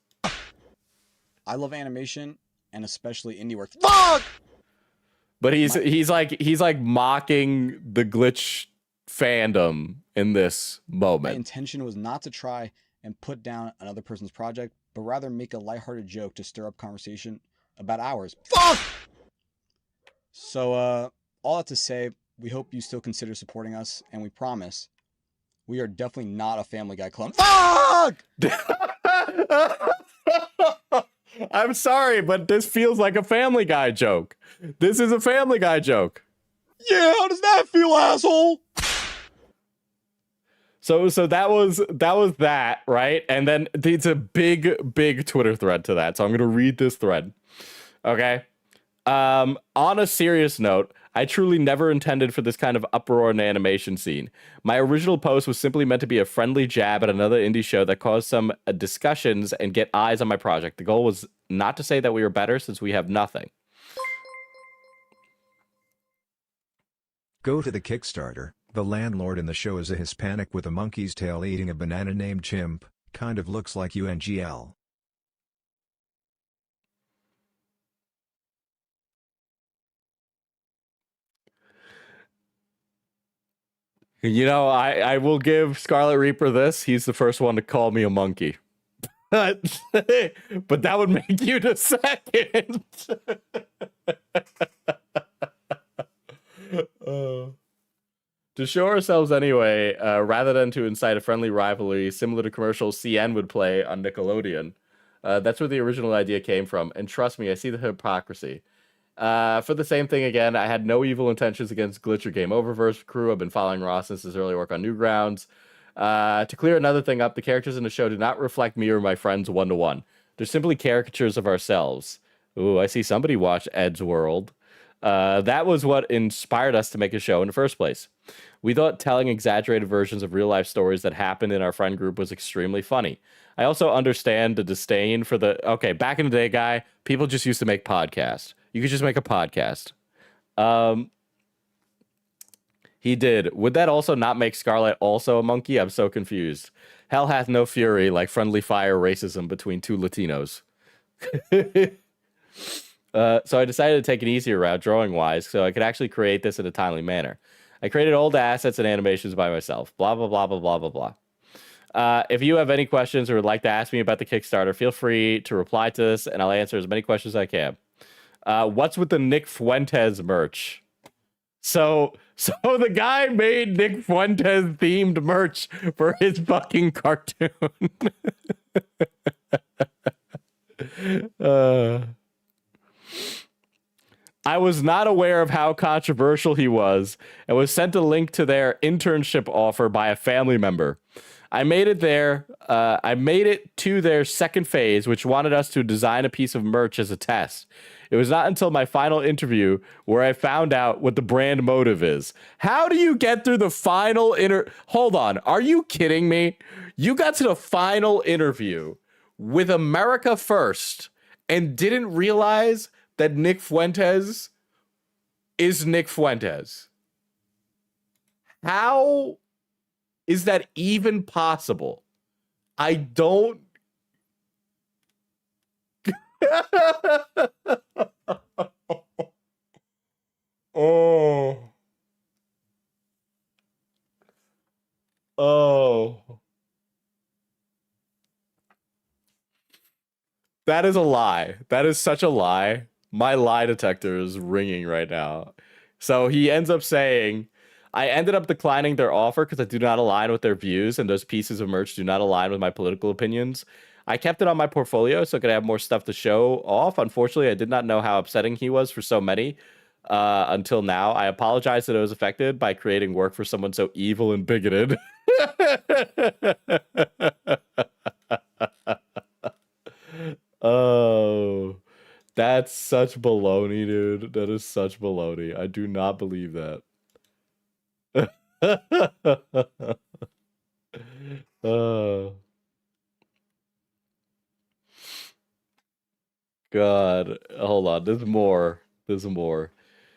I love animation and especially indie work. Fuck! But he's like mocking the Glitch fandom in this My moment. intention was not to try and put down another person's project, but rather make a lighthearted joke to stir up conversation about ours. Fuck! So, all that to say, we hope you still consider supporting us, and we promise we are definitely not a Family Guy clone. Fuck! I'm sorry, but this feels like a Family Guy joke. This is a Family Guy joke. Yeah, how does that feel, asshole? So that was that, right? And then it's a big Twitter thread to that. So I'm gonna read this thread. Okay. On a serious note, I truly never intended for this kind of uproar in the animation scene. My original post was simply meant to be a friendly jab at another indie show that caused some discussions and get eyes on my project. The goal was not to say that we were better since we have nothing. Go to the Kickstarter. The landlord in the show is a Hispanic with a monkey's tail eating a banana named Chimp. Kind of looks like UNGL. You know, I will give Scarlet Reaper this. He's the first one to call me a monkey. But that would make you the second. To show ourselves anyway, rather than to incite a friendly rivalry similar to commercials CN would play on Nickelodeon. That's where the original idea came from. And trust me, I see the hypocrisy. For the same thing again, I had no evil intentions against Glitch or Game Oververse crew. I've been following Ross since his early work on Newgrounds. To clear another thing up, the characters in the show do not reflect me or my friends one-to-one. They're simply caricatures of ourselves. Ooh, I see somebody watch Ed's World. That was what inspired us to make a show in the first place. We thought telling exaggerated versions of real-life stories that happened in our friend group was extremely funny. I also understand the disdain for the... Okay, back in the day, guy, people just used to make podcasts. You could just make a podcast. He did. Would that also not make Scarlet also a monkey? I'm so confused. Hell hath no fury like friendly fire racism between two Latinos. So I decided to take an easier route drawing-wise so I could actually create this in a timely manner. I created all the assets and animations by myself. Blah, blah, blah, blah, blah, blah, blah. If you have any questions or would like to ask me about the Kickstarter, feel free to reply to this, and I'll answer as many questions as I can. What's with the Nick Fuentes merch? So the guy made Nick Fuentes themed merch for his fucking cartoon. I was not aware of how controversial he was and was sent a link to their internship offer by a family member. I made it there. I made it to their second phase, which wanted us to design a piece of merch as a test. It was not until my final interview where I found out what the brand motive is. How do you get through the final Hold on. Are you kidding me? You got to the final interview with America First and didn't realize that Nick Fuentes is Nick Fuentes. How is that even possible? I don't. Oh. That is a lie. That is such a lie. My lie detector is ringing right now. So he ends up saying, I ended up declining their offer because I do not align with their views, and those pieces of merch do not align with my political opinions. I kept it on my portfolio so I could have more stuff to show off. Unfortunately, I did not know how upsetting he was for so many until now. I apologize that I was affected by creating work for someone so evil and bigoted. Oh, that's such baloney, dude. That is such baloney. I do not believe that. Oh, God. Hold on. There's more. There's more.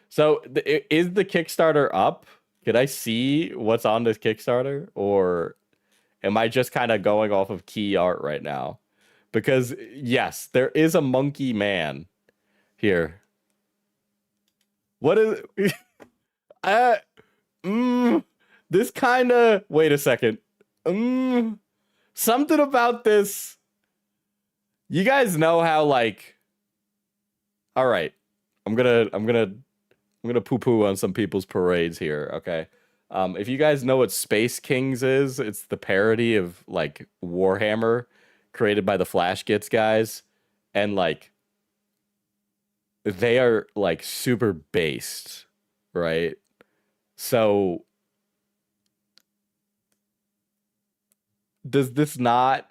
So, is the Kickstarter up? Can I see what's on this Kickstarter? Or am I just kind of going off of key art right now? Because, yes, there is a monkey man here. What is... this kind of... Wait a second. Something about this... You guys know how, like... All right. I'm gonna poo-poo on some people's parades here, okay? If you guys know what Space Kings is, it's the parody of, like, Warhammer created by the Flash Gits guys. And, like, they are, like, super based, right? So, does this not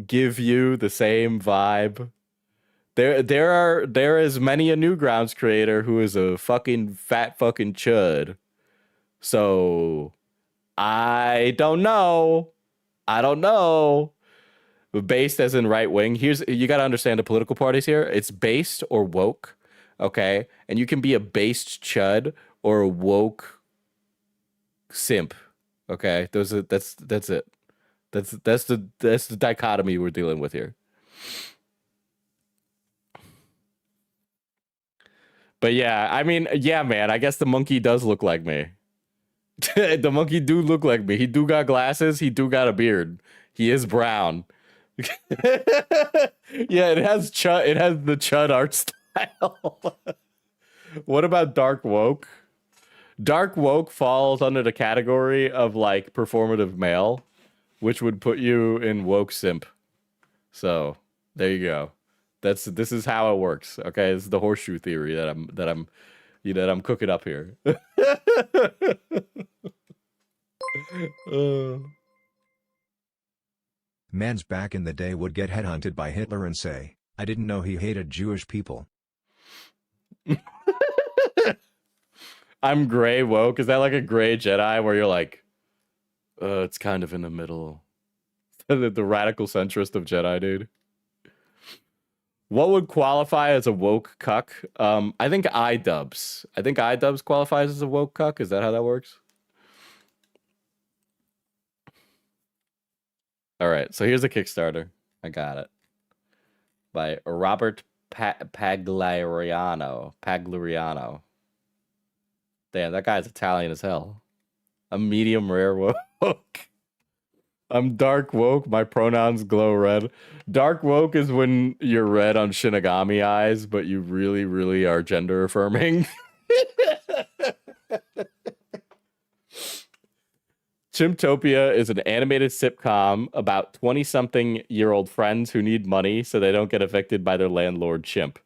give you the same vibe? There is many a Newgrounds creator who is a fucking fat fucking chud. So I don't know. Based as in right wing. You gotta understand the political parties here. It's based or woke, okay? And you can be a based chud or a woke simp, okay? That's it. That's the dichotomy we're dealing with here. But yeah, I mean, yeah, man, I guess the monkey does look like me. The monkey do look like me. He do got glasses. He do got a beard. He is brown. Yeah, it has the chud art style. What about dark woke? Dark woke falls under the category of like performative male, which would put you in woke simp. So there you go. This is how it works. Okay, this is the horseshoe theory that I'm cooking up here. Mans back in the day would get headhunted by Hitler and say, I didn't know he hated Jewish people. I'm gray woke. Is that like a gray Jedi where you're like, it's kind of in the middle? The radical centrist of Jedi, dude. What would qualify as a woke cuck? I think iDubbbz. I think iDubbbz qualifies as a woke cuck. Is that how that works? All right, so here's a Kickstarter. I got it. By Robert Pagliariano. Damn, that guy's Italian as hell. A medium rare woke. I'm dark woke. My pronouns glow red. Dark woke is when you're red on Shinigami eyes, but you really, really are gender affirming. Chimptopia is an animated sitcom about 20-something-year-old friends who need money so they don't get evicted by their landlord, Chimp.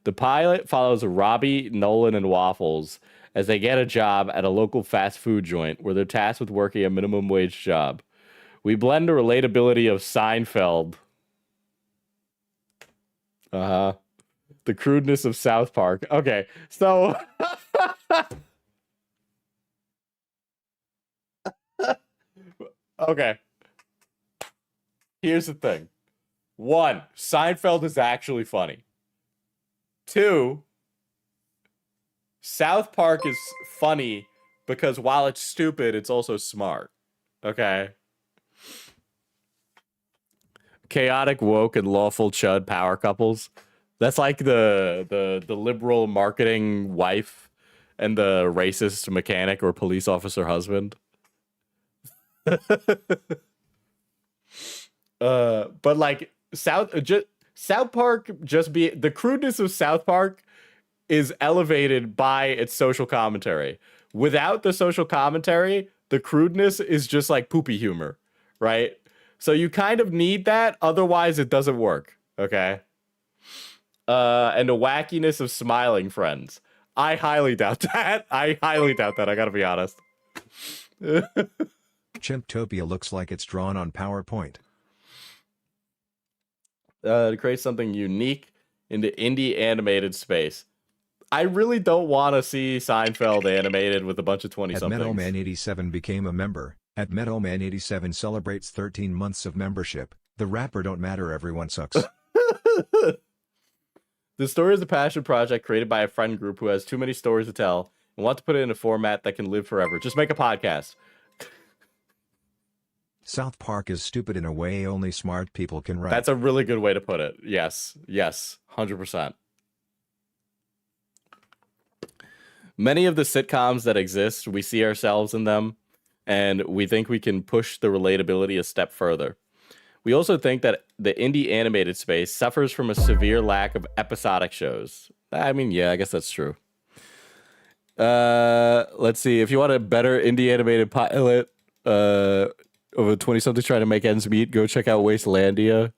The pilot follows Robbie, Nolan, and Waffles as they get a job at a local fast food joint where they're tasked with working a minimum wage job. We blend the relatability of Seinfeld. The crudeness of South Park. Okay, so... Okay. Here's the thing. 1, Seinfeld is actually funny. 2, South Park is funny because while it's stupid, it's also smart. Okay? Chaotic, woke, and lawful chud power couples. That's like the liberal marketing wife and the racist mechanic or police officer husband. But like South Park just be the crudeness of South Park is elevated by its social commentary. Without the social commentary, the crudeness is just like poopy humor, right? So you kind of need that, otherwise it doesn't work. Okay. And the wackiness of smiling friends. I highly doubt that. I gotta be honest. Chimptopia looks like it's drawn on PowerPoint. To create something unique in the indie animated space. I really don't want to see Seinfeld animated with a bunch of 20-somethings. At Metalman87 became a member. At Metalman87 celebrates 13 months of membership. The rapper don't matter, everyone sucks. The story is a passion project created by a friend group who has too many stories to tell and want to put it in a format that can live forever. Just make a podcast. South Park is stupid in a way only smart people can write. That's a really good way to put it. Yes, 100%. Many of the sitcoms that exist, we see ourselves in them, and we think we can push the relatability a step further. We also think that the indie animated space suffers from a severe lack of episodic shows. I mean, yeah, I guess that's true. Let's see. If you want a better indie animated pilot of a 20-something trying to make ends meet, go check out Wastelandia.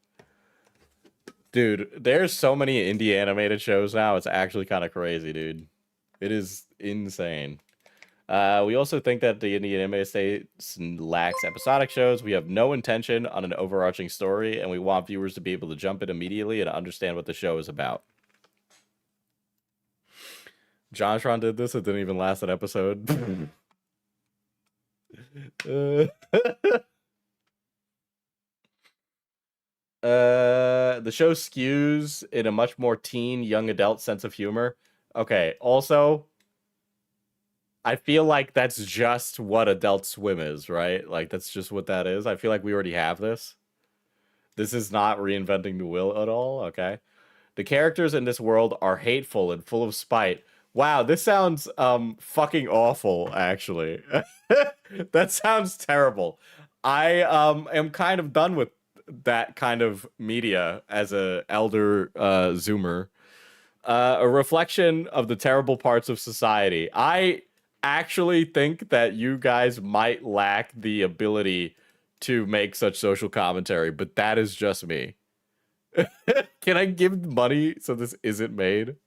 Dude, there's so many indie animated shows now. It's actually kind of crazy, dude. It is insane. We also think that the indie anime space lacks episodic shows. We have no intention on an overarching story, and we want viewers to be able to jump in immediately and understand what the show is about. Jontron did this. It didn't even last an episode. The show skews in a much more teen, young adult sense of humor. Okay, also, I feel like that's just what Adult Swim is, right? Like, that's just what that is. I feel like we already have this. This is not reinventing the wheel at all, okay? The characters in this world are hateful and full of spite. Wow, this sounds fucking awful, actually. That sounds terrible. I am kind of done with that kind of media as a elder Zoomer. A reflection of the terrible parts of society. I actually think that you guys might lack the ability to make such social commentary, but that is just me. Can I give money so this isn't made?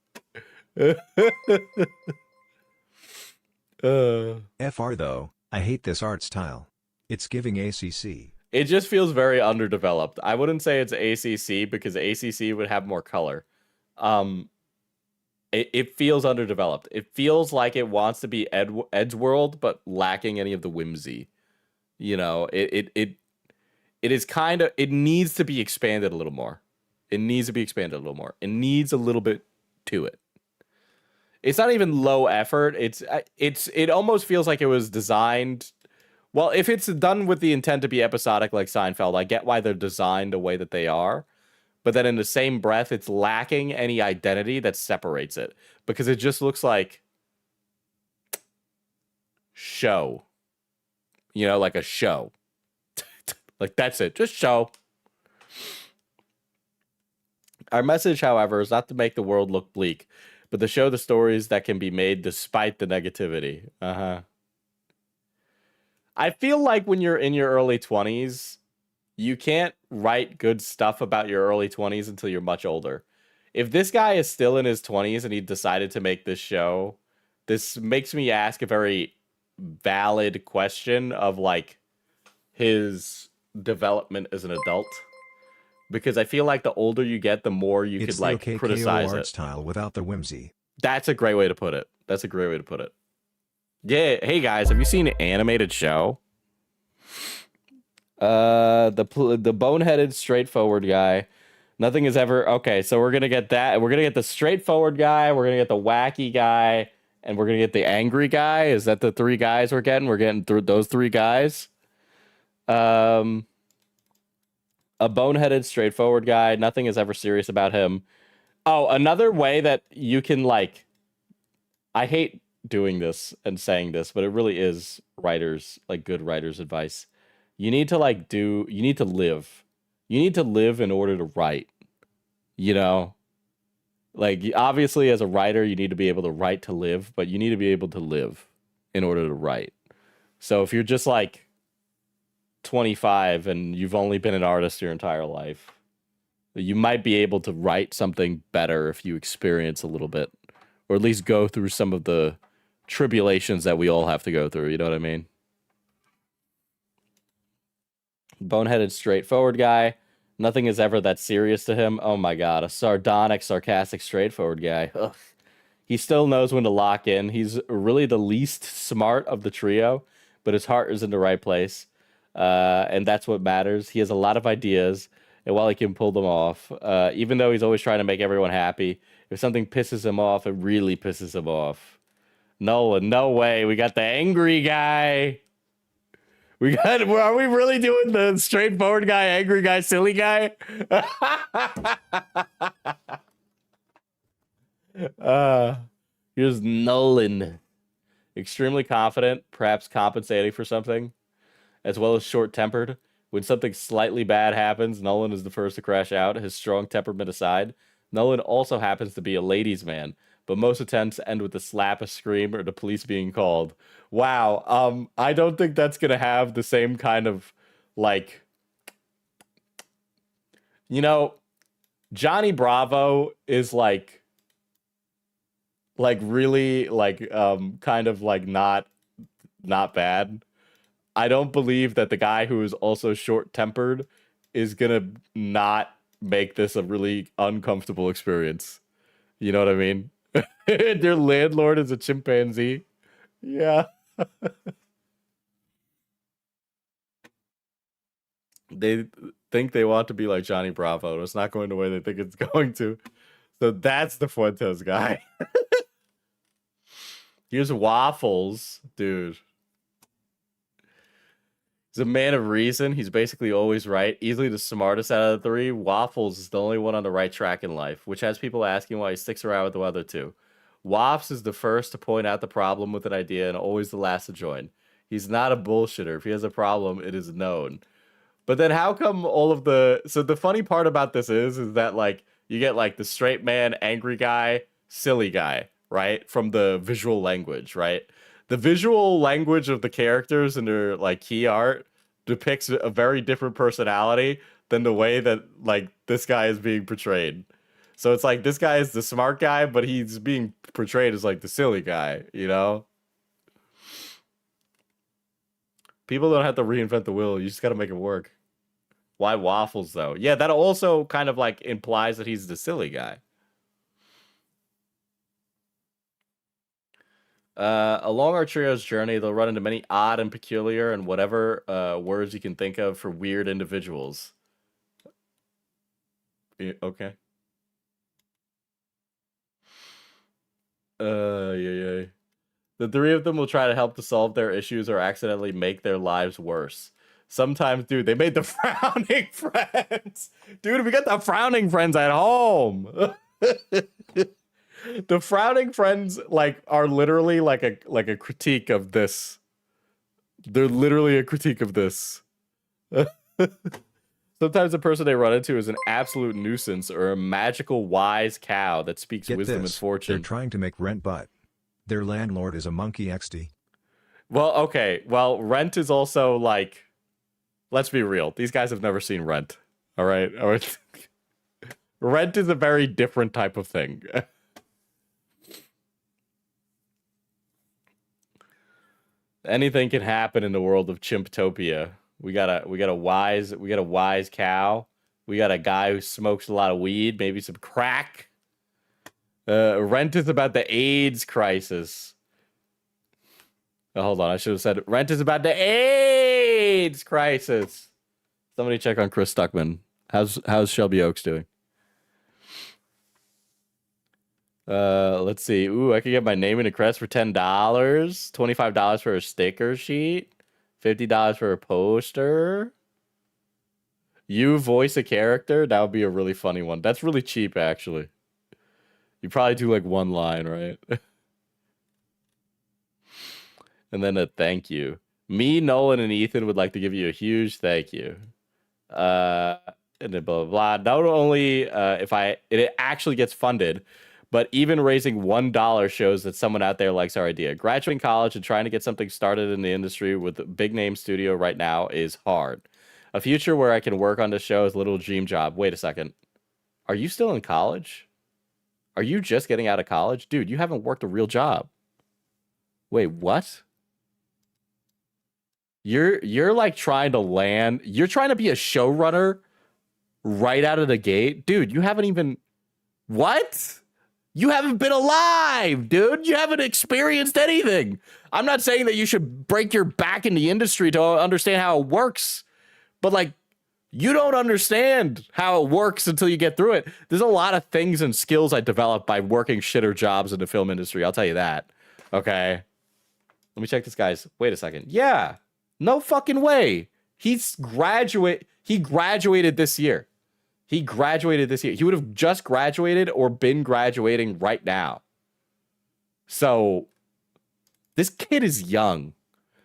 FR though, I hate this art style. It's giving ACC. It just feels very underdeveloped. I wouldn't say it's ACC because ACC would have more color. It feels underdeveloped. It feels like it wants to be Edgeworld, but lacking any of the whimsy. You know, it is kind of, it needs to be expanded a little more. It needs to be expanded a little more. It needs a little bit to it. It's not even low effort. It almost feels like it was designed. Well, if it's done with the intent to be episodic like Seinfeld, I get why they're designed the way that they are. But then in the same breath, it's lacking any identity that separates it. Because it just looks like show. You know, like a show. Like, that's it. Just show. Our message, however, is not to make the world look bleak, but to show the stories that can be made despite the negativity. I feel like when you're in your early 20s, you can't write good stuff about your early 20s until you're much older. If this guy is still in his 20s and he decided to make this show, this makes me ask a very valid question of like his development as an adult. Because I feel like the older you get, the more you It's could like the OKKO criticize art it. style without the whimsy. That's a great way to put it. That's a great way to put it. Yeah, hey guys, have you seen an animated show? The boneheaded, straightforward guy. Nothing is ever okay. So we're gonna get that. We're gonna get the straightforward guy. We're gonna get the wacky guy, and we're gonna get the angry guy. Is that the three guys we're getting? We're getting through those three guys. A boneheaded, straightforward guy. Nothing is ever serious about him. Oh, another way that you can like. I hate doing this and saying this, but it really is writers, like good writers' advice. You need to like you need to live. You need to live in order to write. You know? Like obviously as a writer, you need to be able to write to live, but you need to be able to live in order to write. So if you're just like 25 and you've only been an artist your entire life, you might be able to write something better if you experience a little bit, or at least go through some of the tribulations that we all have to go through. You know what I mean? Boneheaded, straightforward guy. Nothing is ever that serious to him. Oh my god, a sardonic, sarcastic, straightforward guy. Ugh. He still knows when to lock in. He's really the least smart of the trio, but his heart is in the right place. And that's what matters. He has a lot of ideas, and while he can pull them off, even though he's always trying to make everyone happy, if something pisses him off, it really pisses him off. Nolan, no way. We got the angry guy. Are we really doing the straightforward guy, angry guy, silly guy? Here's Nolan. Extremely confident, perhaps compensating for something, as well as short-tempered. When something slightly bad happens, Nolan is the first to crash out, his strong temperament aside. Nolan also happens to be a ladies' man, but most attempts end with a slap, a scream, or the police being called. Wow, I don't think that's gonna have the same kind of, like... You know, Johnny Bravo is, like really, like, kind of, like, not bad. I don't believe that the guy who is also short-tempered is gonna not make this a really uncomfortable experience. You know what I mean? Their landlord is a chimpanzee. Yeah. They think they want to be like Johnny Bravo. It's not going the way they think it's going to. So that's the Fuentes guy. Here's Waffles, dude. He's a man of reason. He's basically always right. Easily the smartest out of the three. Waffles is the only one on the right track in life, which has people asking why he sticks around with the other two. Waffles is the first to point out the problem with an idea and always the last to join. He's not a bullshitter. If he has a problem, it is known. But then how come all of the... So the funny part about this is that, like, you get, like, the straight man, angry guy, silly guy, right? From the visual language, right? The visual language of the characters and their, like, key art depicts a very different personality than the way that, like, this guy is being portrayed. So it's like, this guy is the smart guy, but he's being portrayed as, like, the silly guy, you know? People don't have to reinvent the wheel. You just gotta make it work. Why Waffles, though? Yeah, that also kind of, like, implies that he's the silly guy. Along our trio's journey, they'll run into many odd and peculiar and whatever words you can think of for weird individuals. Okay. Yeah. The three of them will try to help to solve their issues or accidentally make their lives worse. Sometimes, dude, they made the frowning friends. Dude, we got the frowning friends at home. The frowning friends, like, are literally like a critique of this. They're literally a critique of this. Sometimes the person they run into is an absolute nuisance or a magical wise cow that speaks Get wisdom and this, they're fortune. trying to make rent, but their landlord is a monkey XD. Well, okay. Well, Rent is also like, let's be real. These guys have never seen Rent. All right. All right. Rent is a very different type of thing. Anything can happen in the world of Chimptopia. We got a wise cow. We got a guy who smokes a lot of weed, maybe some crack. Rent is about the AIDS crisis. Oh, hold on, I should have said Rent is about the AIDS crisis. Somebody check on Chris Stuckman. How's Shelby Oaks doing? Let's see. Ooh, I could get my name in a crest for $10, $25 for a sticker sheet, $50 for a poster. You voice a character? That would be a really funny one. That's really cheap, actually. You probably do like one line, right? And then a thank you. Me, Nolan, and Ethan would like to give you a huge thank you. And then blah, blah, blah. Not only if it actually gets funded, but even raising $1 shows that someone out there likes our idea. Graduating college and trying to get something started in the industry with a big name studio right now is hard. A future where I can work on this show is a little dream job. Wait a second. Are you still in college? Are you just getting out of college? Dude, you haven't worked a real job. Wait, what? You're like trying to land. You're trying to be a showrunner right out of the gate? Dude, you haven't even... What? You haven't been alive, dude. You haven't experienced anything. I'm not saying that you should break your back in the industry to understand how it works, but like, you don't understand how it works until you get through it. There's a lot of things and skills I developed by working shitter jobs in the film industry. I'll tell you that. Okay. Let me check this guy's. Wait a second. Yeah. No fucking way. He graduated this year. He graduated this year. He would have just graduated or been graduating right now. So this kid is young.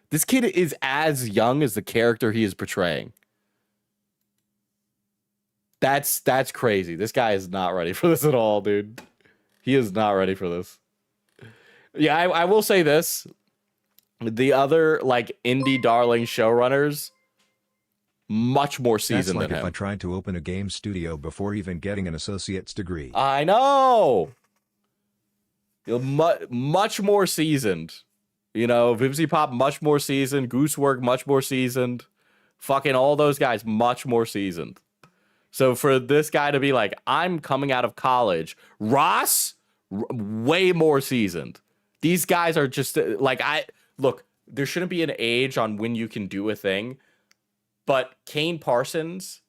This kid is as young as the character he is portraying. That's crazy. This guy is not ready for this at all, dude. He is not ready for this. Yeah, I will say this. The other like indie darling showrunners, much more seasoned That's like than if him. I tried to open a game studio before even getting an associate's degree. I know. Much more seasoned. You know, Vivzy Pop, much more seasoned. Goosework, much more seasoned. Fucking all those guys, much more seasoned. So for this guy to be like, I'm coming out of college. Ross, way more seasoned. These guys are just like, look, there shouldn't be an age on when you can do a thing. But Kane Parsons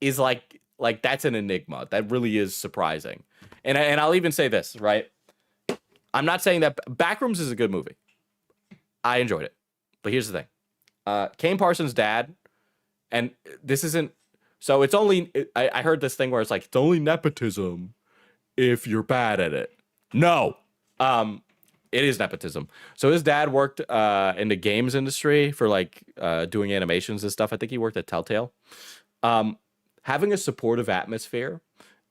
is like that's an enigma. That really is surprising. And I'll even say this, right? I'm not saying that Backrooms is a good movie. I enjoyed it. But here's the thing. Kane Parsons' dad, and this isn't, so it's only, I heard this thing where it's like, it's only nepotism if you're bad at it. No. It is nepotism. So his dad worked in the games industry for like doing animations and stuff. I think he worked at Telltale. Having a supportive atmosphere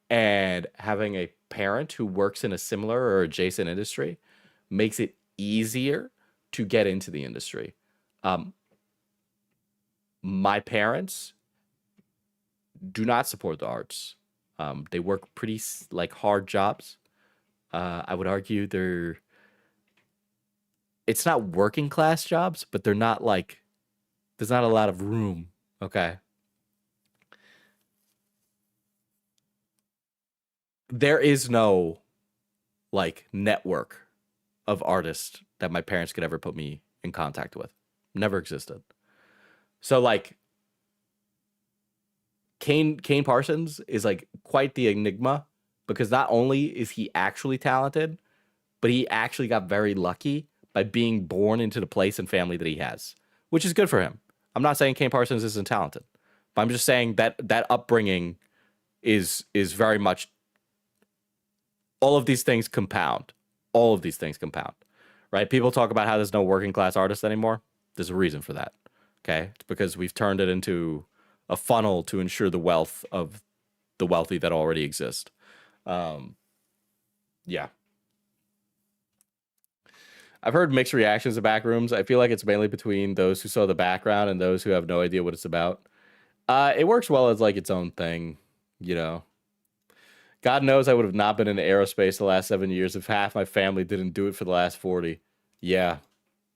and having a parent who works in a similar or adjacent industry makes it easier to get into the industry. My parents do not support the arts. They work pretty like hard jobs. I would argue it's not working class jobs, but they're not like, there's not a lot of room. Okay. There is no like network of artists that my parents could ever put me in contact with. Never existed. So like Kane Parsons is like quite the enigma because not only is he actually talented, but he actually got very lucky by being born into the place and family that he has, which is good for him. I'm not saying Kane Parsons isn't talented, but I'm just saying that that upbringing is very much, all of these things compound. All of these things compound, right? People talk about how there's no working class artists anymore. There's a reason for that. Okay, it's because we've turned it into a funnel to ensure the wealth of the wealthy that already exist. Yeah. I've heard mixed reactions to Backrooms. I feel like it's mainly between those who saw the background and those who have no idea what it's about. It works well as like its own thing, you know. God knows I would have not been in aerospace the last 7 years if half my family didn't do it for the last 40. Yeah.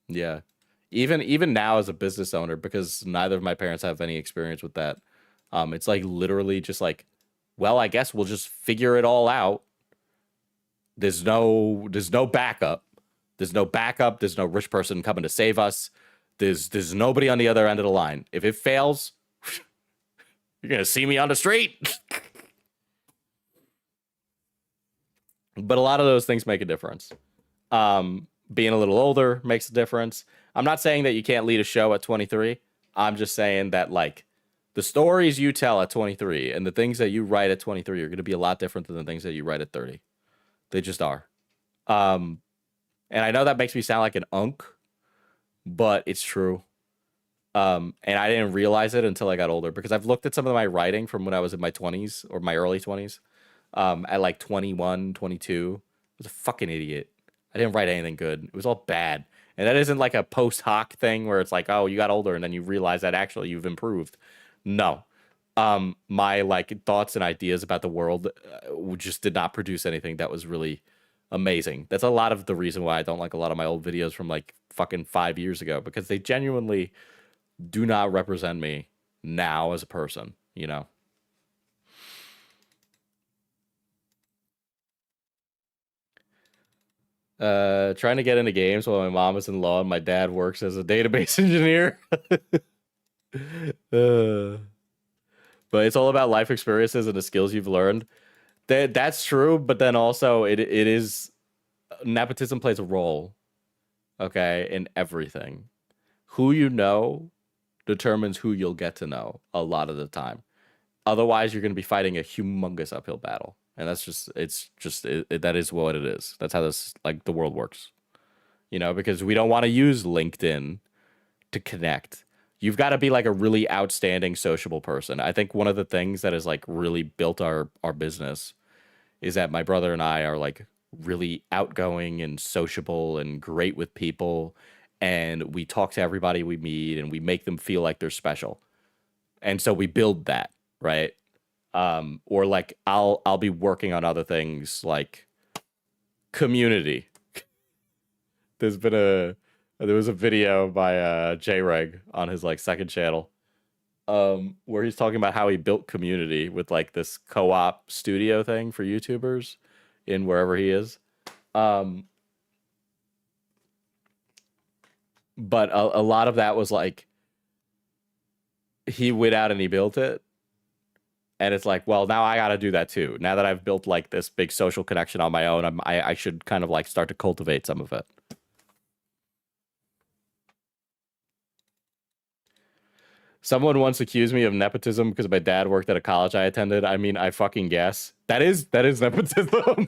Yeah. Even now as a business owner, because neither of my parents have any experience with that. It's like literally just like, well, I guess we'll just figure it all out. There's no backup. There's no backup. There's no rich person coming to save us. There's nobody on the other end of the line. If it fails, you're gonna see me on the street. But a lot of those things make a difference. Being a little older makes a difference. I'm not saying that you can't lead a show at 23. I'm just saying that like the stories you tell at 23 and the things that you write at 23 are going to be a lot different than the things that you write at 30. They just are. And I know that makes me sound like an unk, but it's true. And I didn't realize it until I got older because I've looked at some of my writing from when I was in my 20s or my early 20s. At like 21, 22. I was a fucking idiot. I didn't write anything good. It was all bad. And that isn't like a post hoc thing where it's like, oh, you got older and then you realize that actually you've improved. No. My like thoughts and ideas about the world just did not produce anything that was really amazing. That's a lot of the reason why I don't like a lot of my old videos from like fucking 5 years ago, because they genuinely do not represent me now as a person, you know? Trying to get into games while my mom is in law and my dad works as a database engineer. But it's all about life experiences and the skills you've learned. That's true, but then also it is nepotism plays a role, okay, in everything. Who you know determines who you'll get to know a lot of the time. Otherwise, you're going to be fighting a humongous uphill battle. And that's just, that is what it is. That's how this, like, the world works. You know, because we don't want to use LinkedIn to connect. You've got to be like a really outstanding sociable person. I think one of the things that has like really built our business is that my brother and I are like really outgoing and sociable and great with people. And we talk to everybody we meet and we make them feel like they're special. And so we build that, right? Or like I'll be working on other things like community. There was a video by J-Reg on his like second channel, where he's talking about how he built community with like this co-op studio thing for YouTubers in wherever he is. But a lot of that was like he went out and he built it. And it's like, well, now I got to do that too. Now that I've built like this big social connection on my own, I should kind of like start to cultivate some of it. Someone once accused me of nepotism because my dad worked at a college I attended. I mean, I fucking guess. That is nepotism.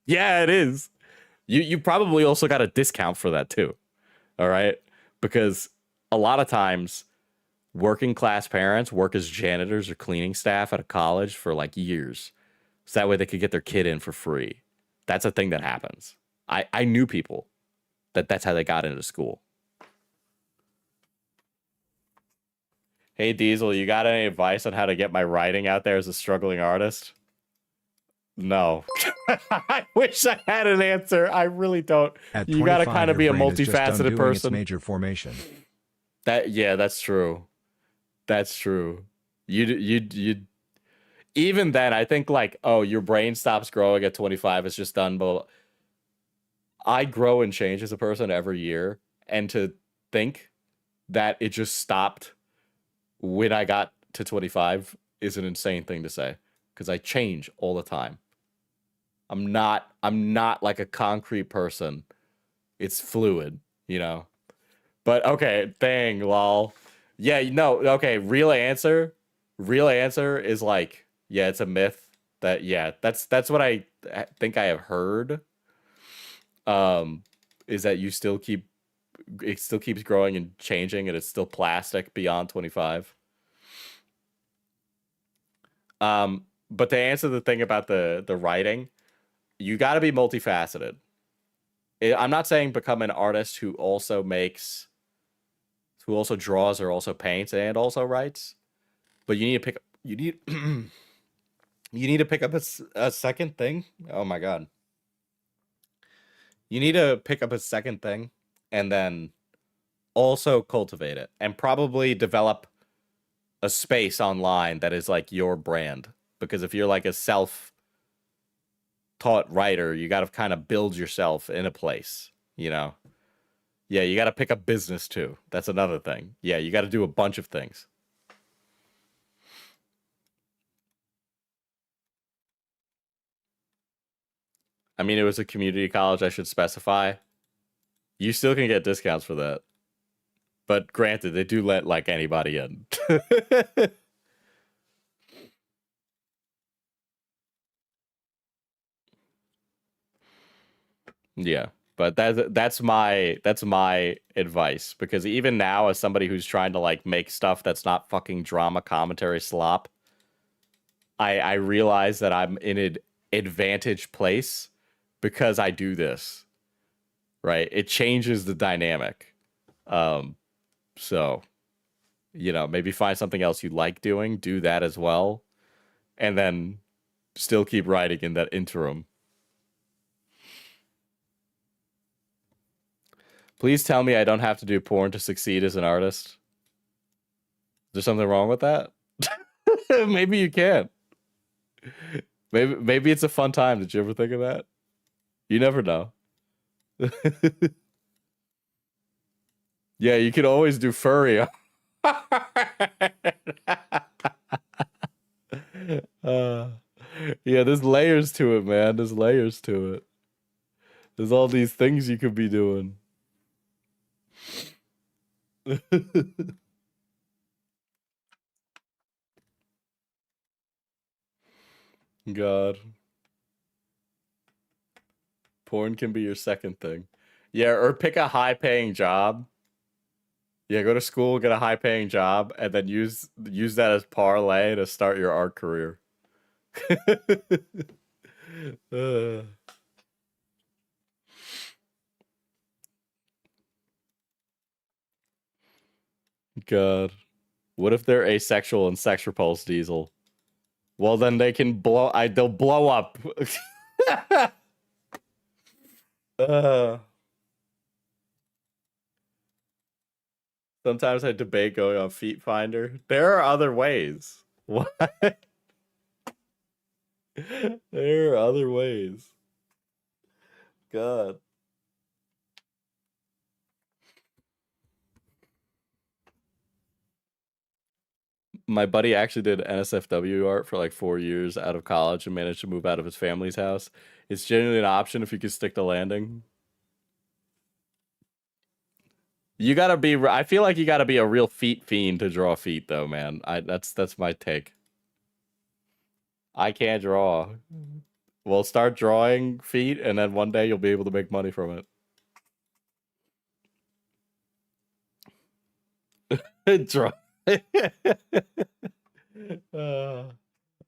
Yeah, it is. You probably also got a discount for that too. All right? Because a lot of times working class parents work as janitors or cleaning staff at a college for like years. So that way they could get their kid in for free. That's a thing that happens. I knew people that's how they got into school. Hey Diesel, you got any advice on how to get my writing out there as a struggling artist? No. I wish I had an answer. I really don't. At You gotta 25, kind of your be a brain is just multifaceted undoing its person. major formation. That's true. That's true. You even then, I think like, oh, your brain stops growing at 25. It's just done. But I grow and change as a person every year, and to think that it just stopped when I got to 25 is an insane thing to say, because I change all the time. I'm not like a concrete person. It's fluid, you know. But okay, dang, lol. Yeah, no, okay, real answer is like, yeah, it's a myth that, yeah, that's what I think I have heard. Is that you still keep it still keeps growing and changing, and it's still plastic beyond 25. But to answer the thing about the writing, you got to be multifaceted. I'm not saying become an artist who also draws or also paints and also writes, but you need to pick you need to pick up a second thing. Oh my god. You need to pick up a second thing and then also cultivate it and probably develop a space online that is like your brand. Because if you're like a self-taught writer, you got to kind of build yourself in a place, you know? Yeah, you got to pick up business too. That's another thing. Yeah, you got to do a bunch of things. I mean, it was a community college, I should specify. You still can get discounts for that. But granted, they do let like anybody in. Yeah, but that's my advice, because even now, as somebody who's trying to like make stuff that's not fucking drama commentary slop, I realize that I'm in an advantage place because I do this. Right? It changes the dynamic. So, you know, maybe find something else you like doing, do that as well, and then still keep writing in that interim. Please tell me I don't have to do porn to succeed as an artist. Is there something wrong with that? Maybe you can. Maybe it's a fun time. Did you ever think of that? You never know. Yeah, you can always do furry. Yeah, there's layers to it, man. There's layers to it. There's all these things you could be doing. God. Porn can be your second thing. Yeah, or pick a high-paying job. Yeah, go to school, get a high-paying job, and then use that as parlay to start your art career. God. What if they're asexual and sex repulse, Diesel? Well, then they can they'll blow up. Sometimes I debate going on Feet Finder. There are other ways. What? There are other ways. God. My buddy actually did NSFW art for like 4 years out of college and managed to move out of his family's house. It's genuinely an option if you can stick the landing. You gotta be. I feel like you gotta be a real feet fiend to draw feet, though, man. That's my take. I can't draw. Well, start drawing feet, and then one day you'll be able to make money from it. Draw.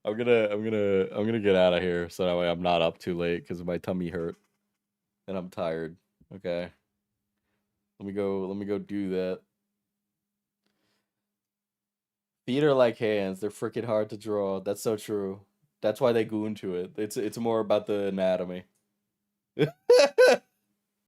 I'm gonna get out of here so that way I'm not up too late because my tummy hurt and I'm tired. Okay. Let me go do that. Feet are like hands. They're freaking hard to draw. That's so true. That's why they go into it. It's more about the anatomy.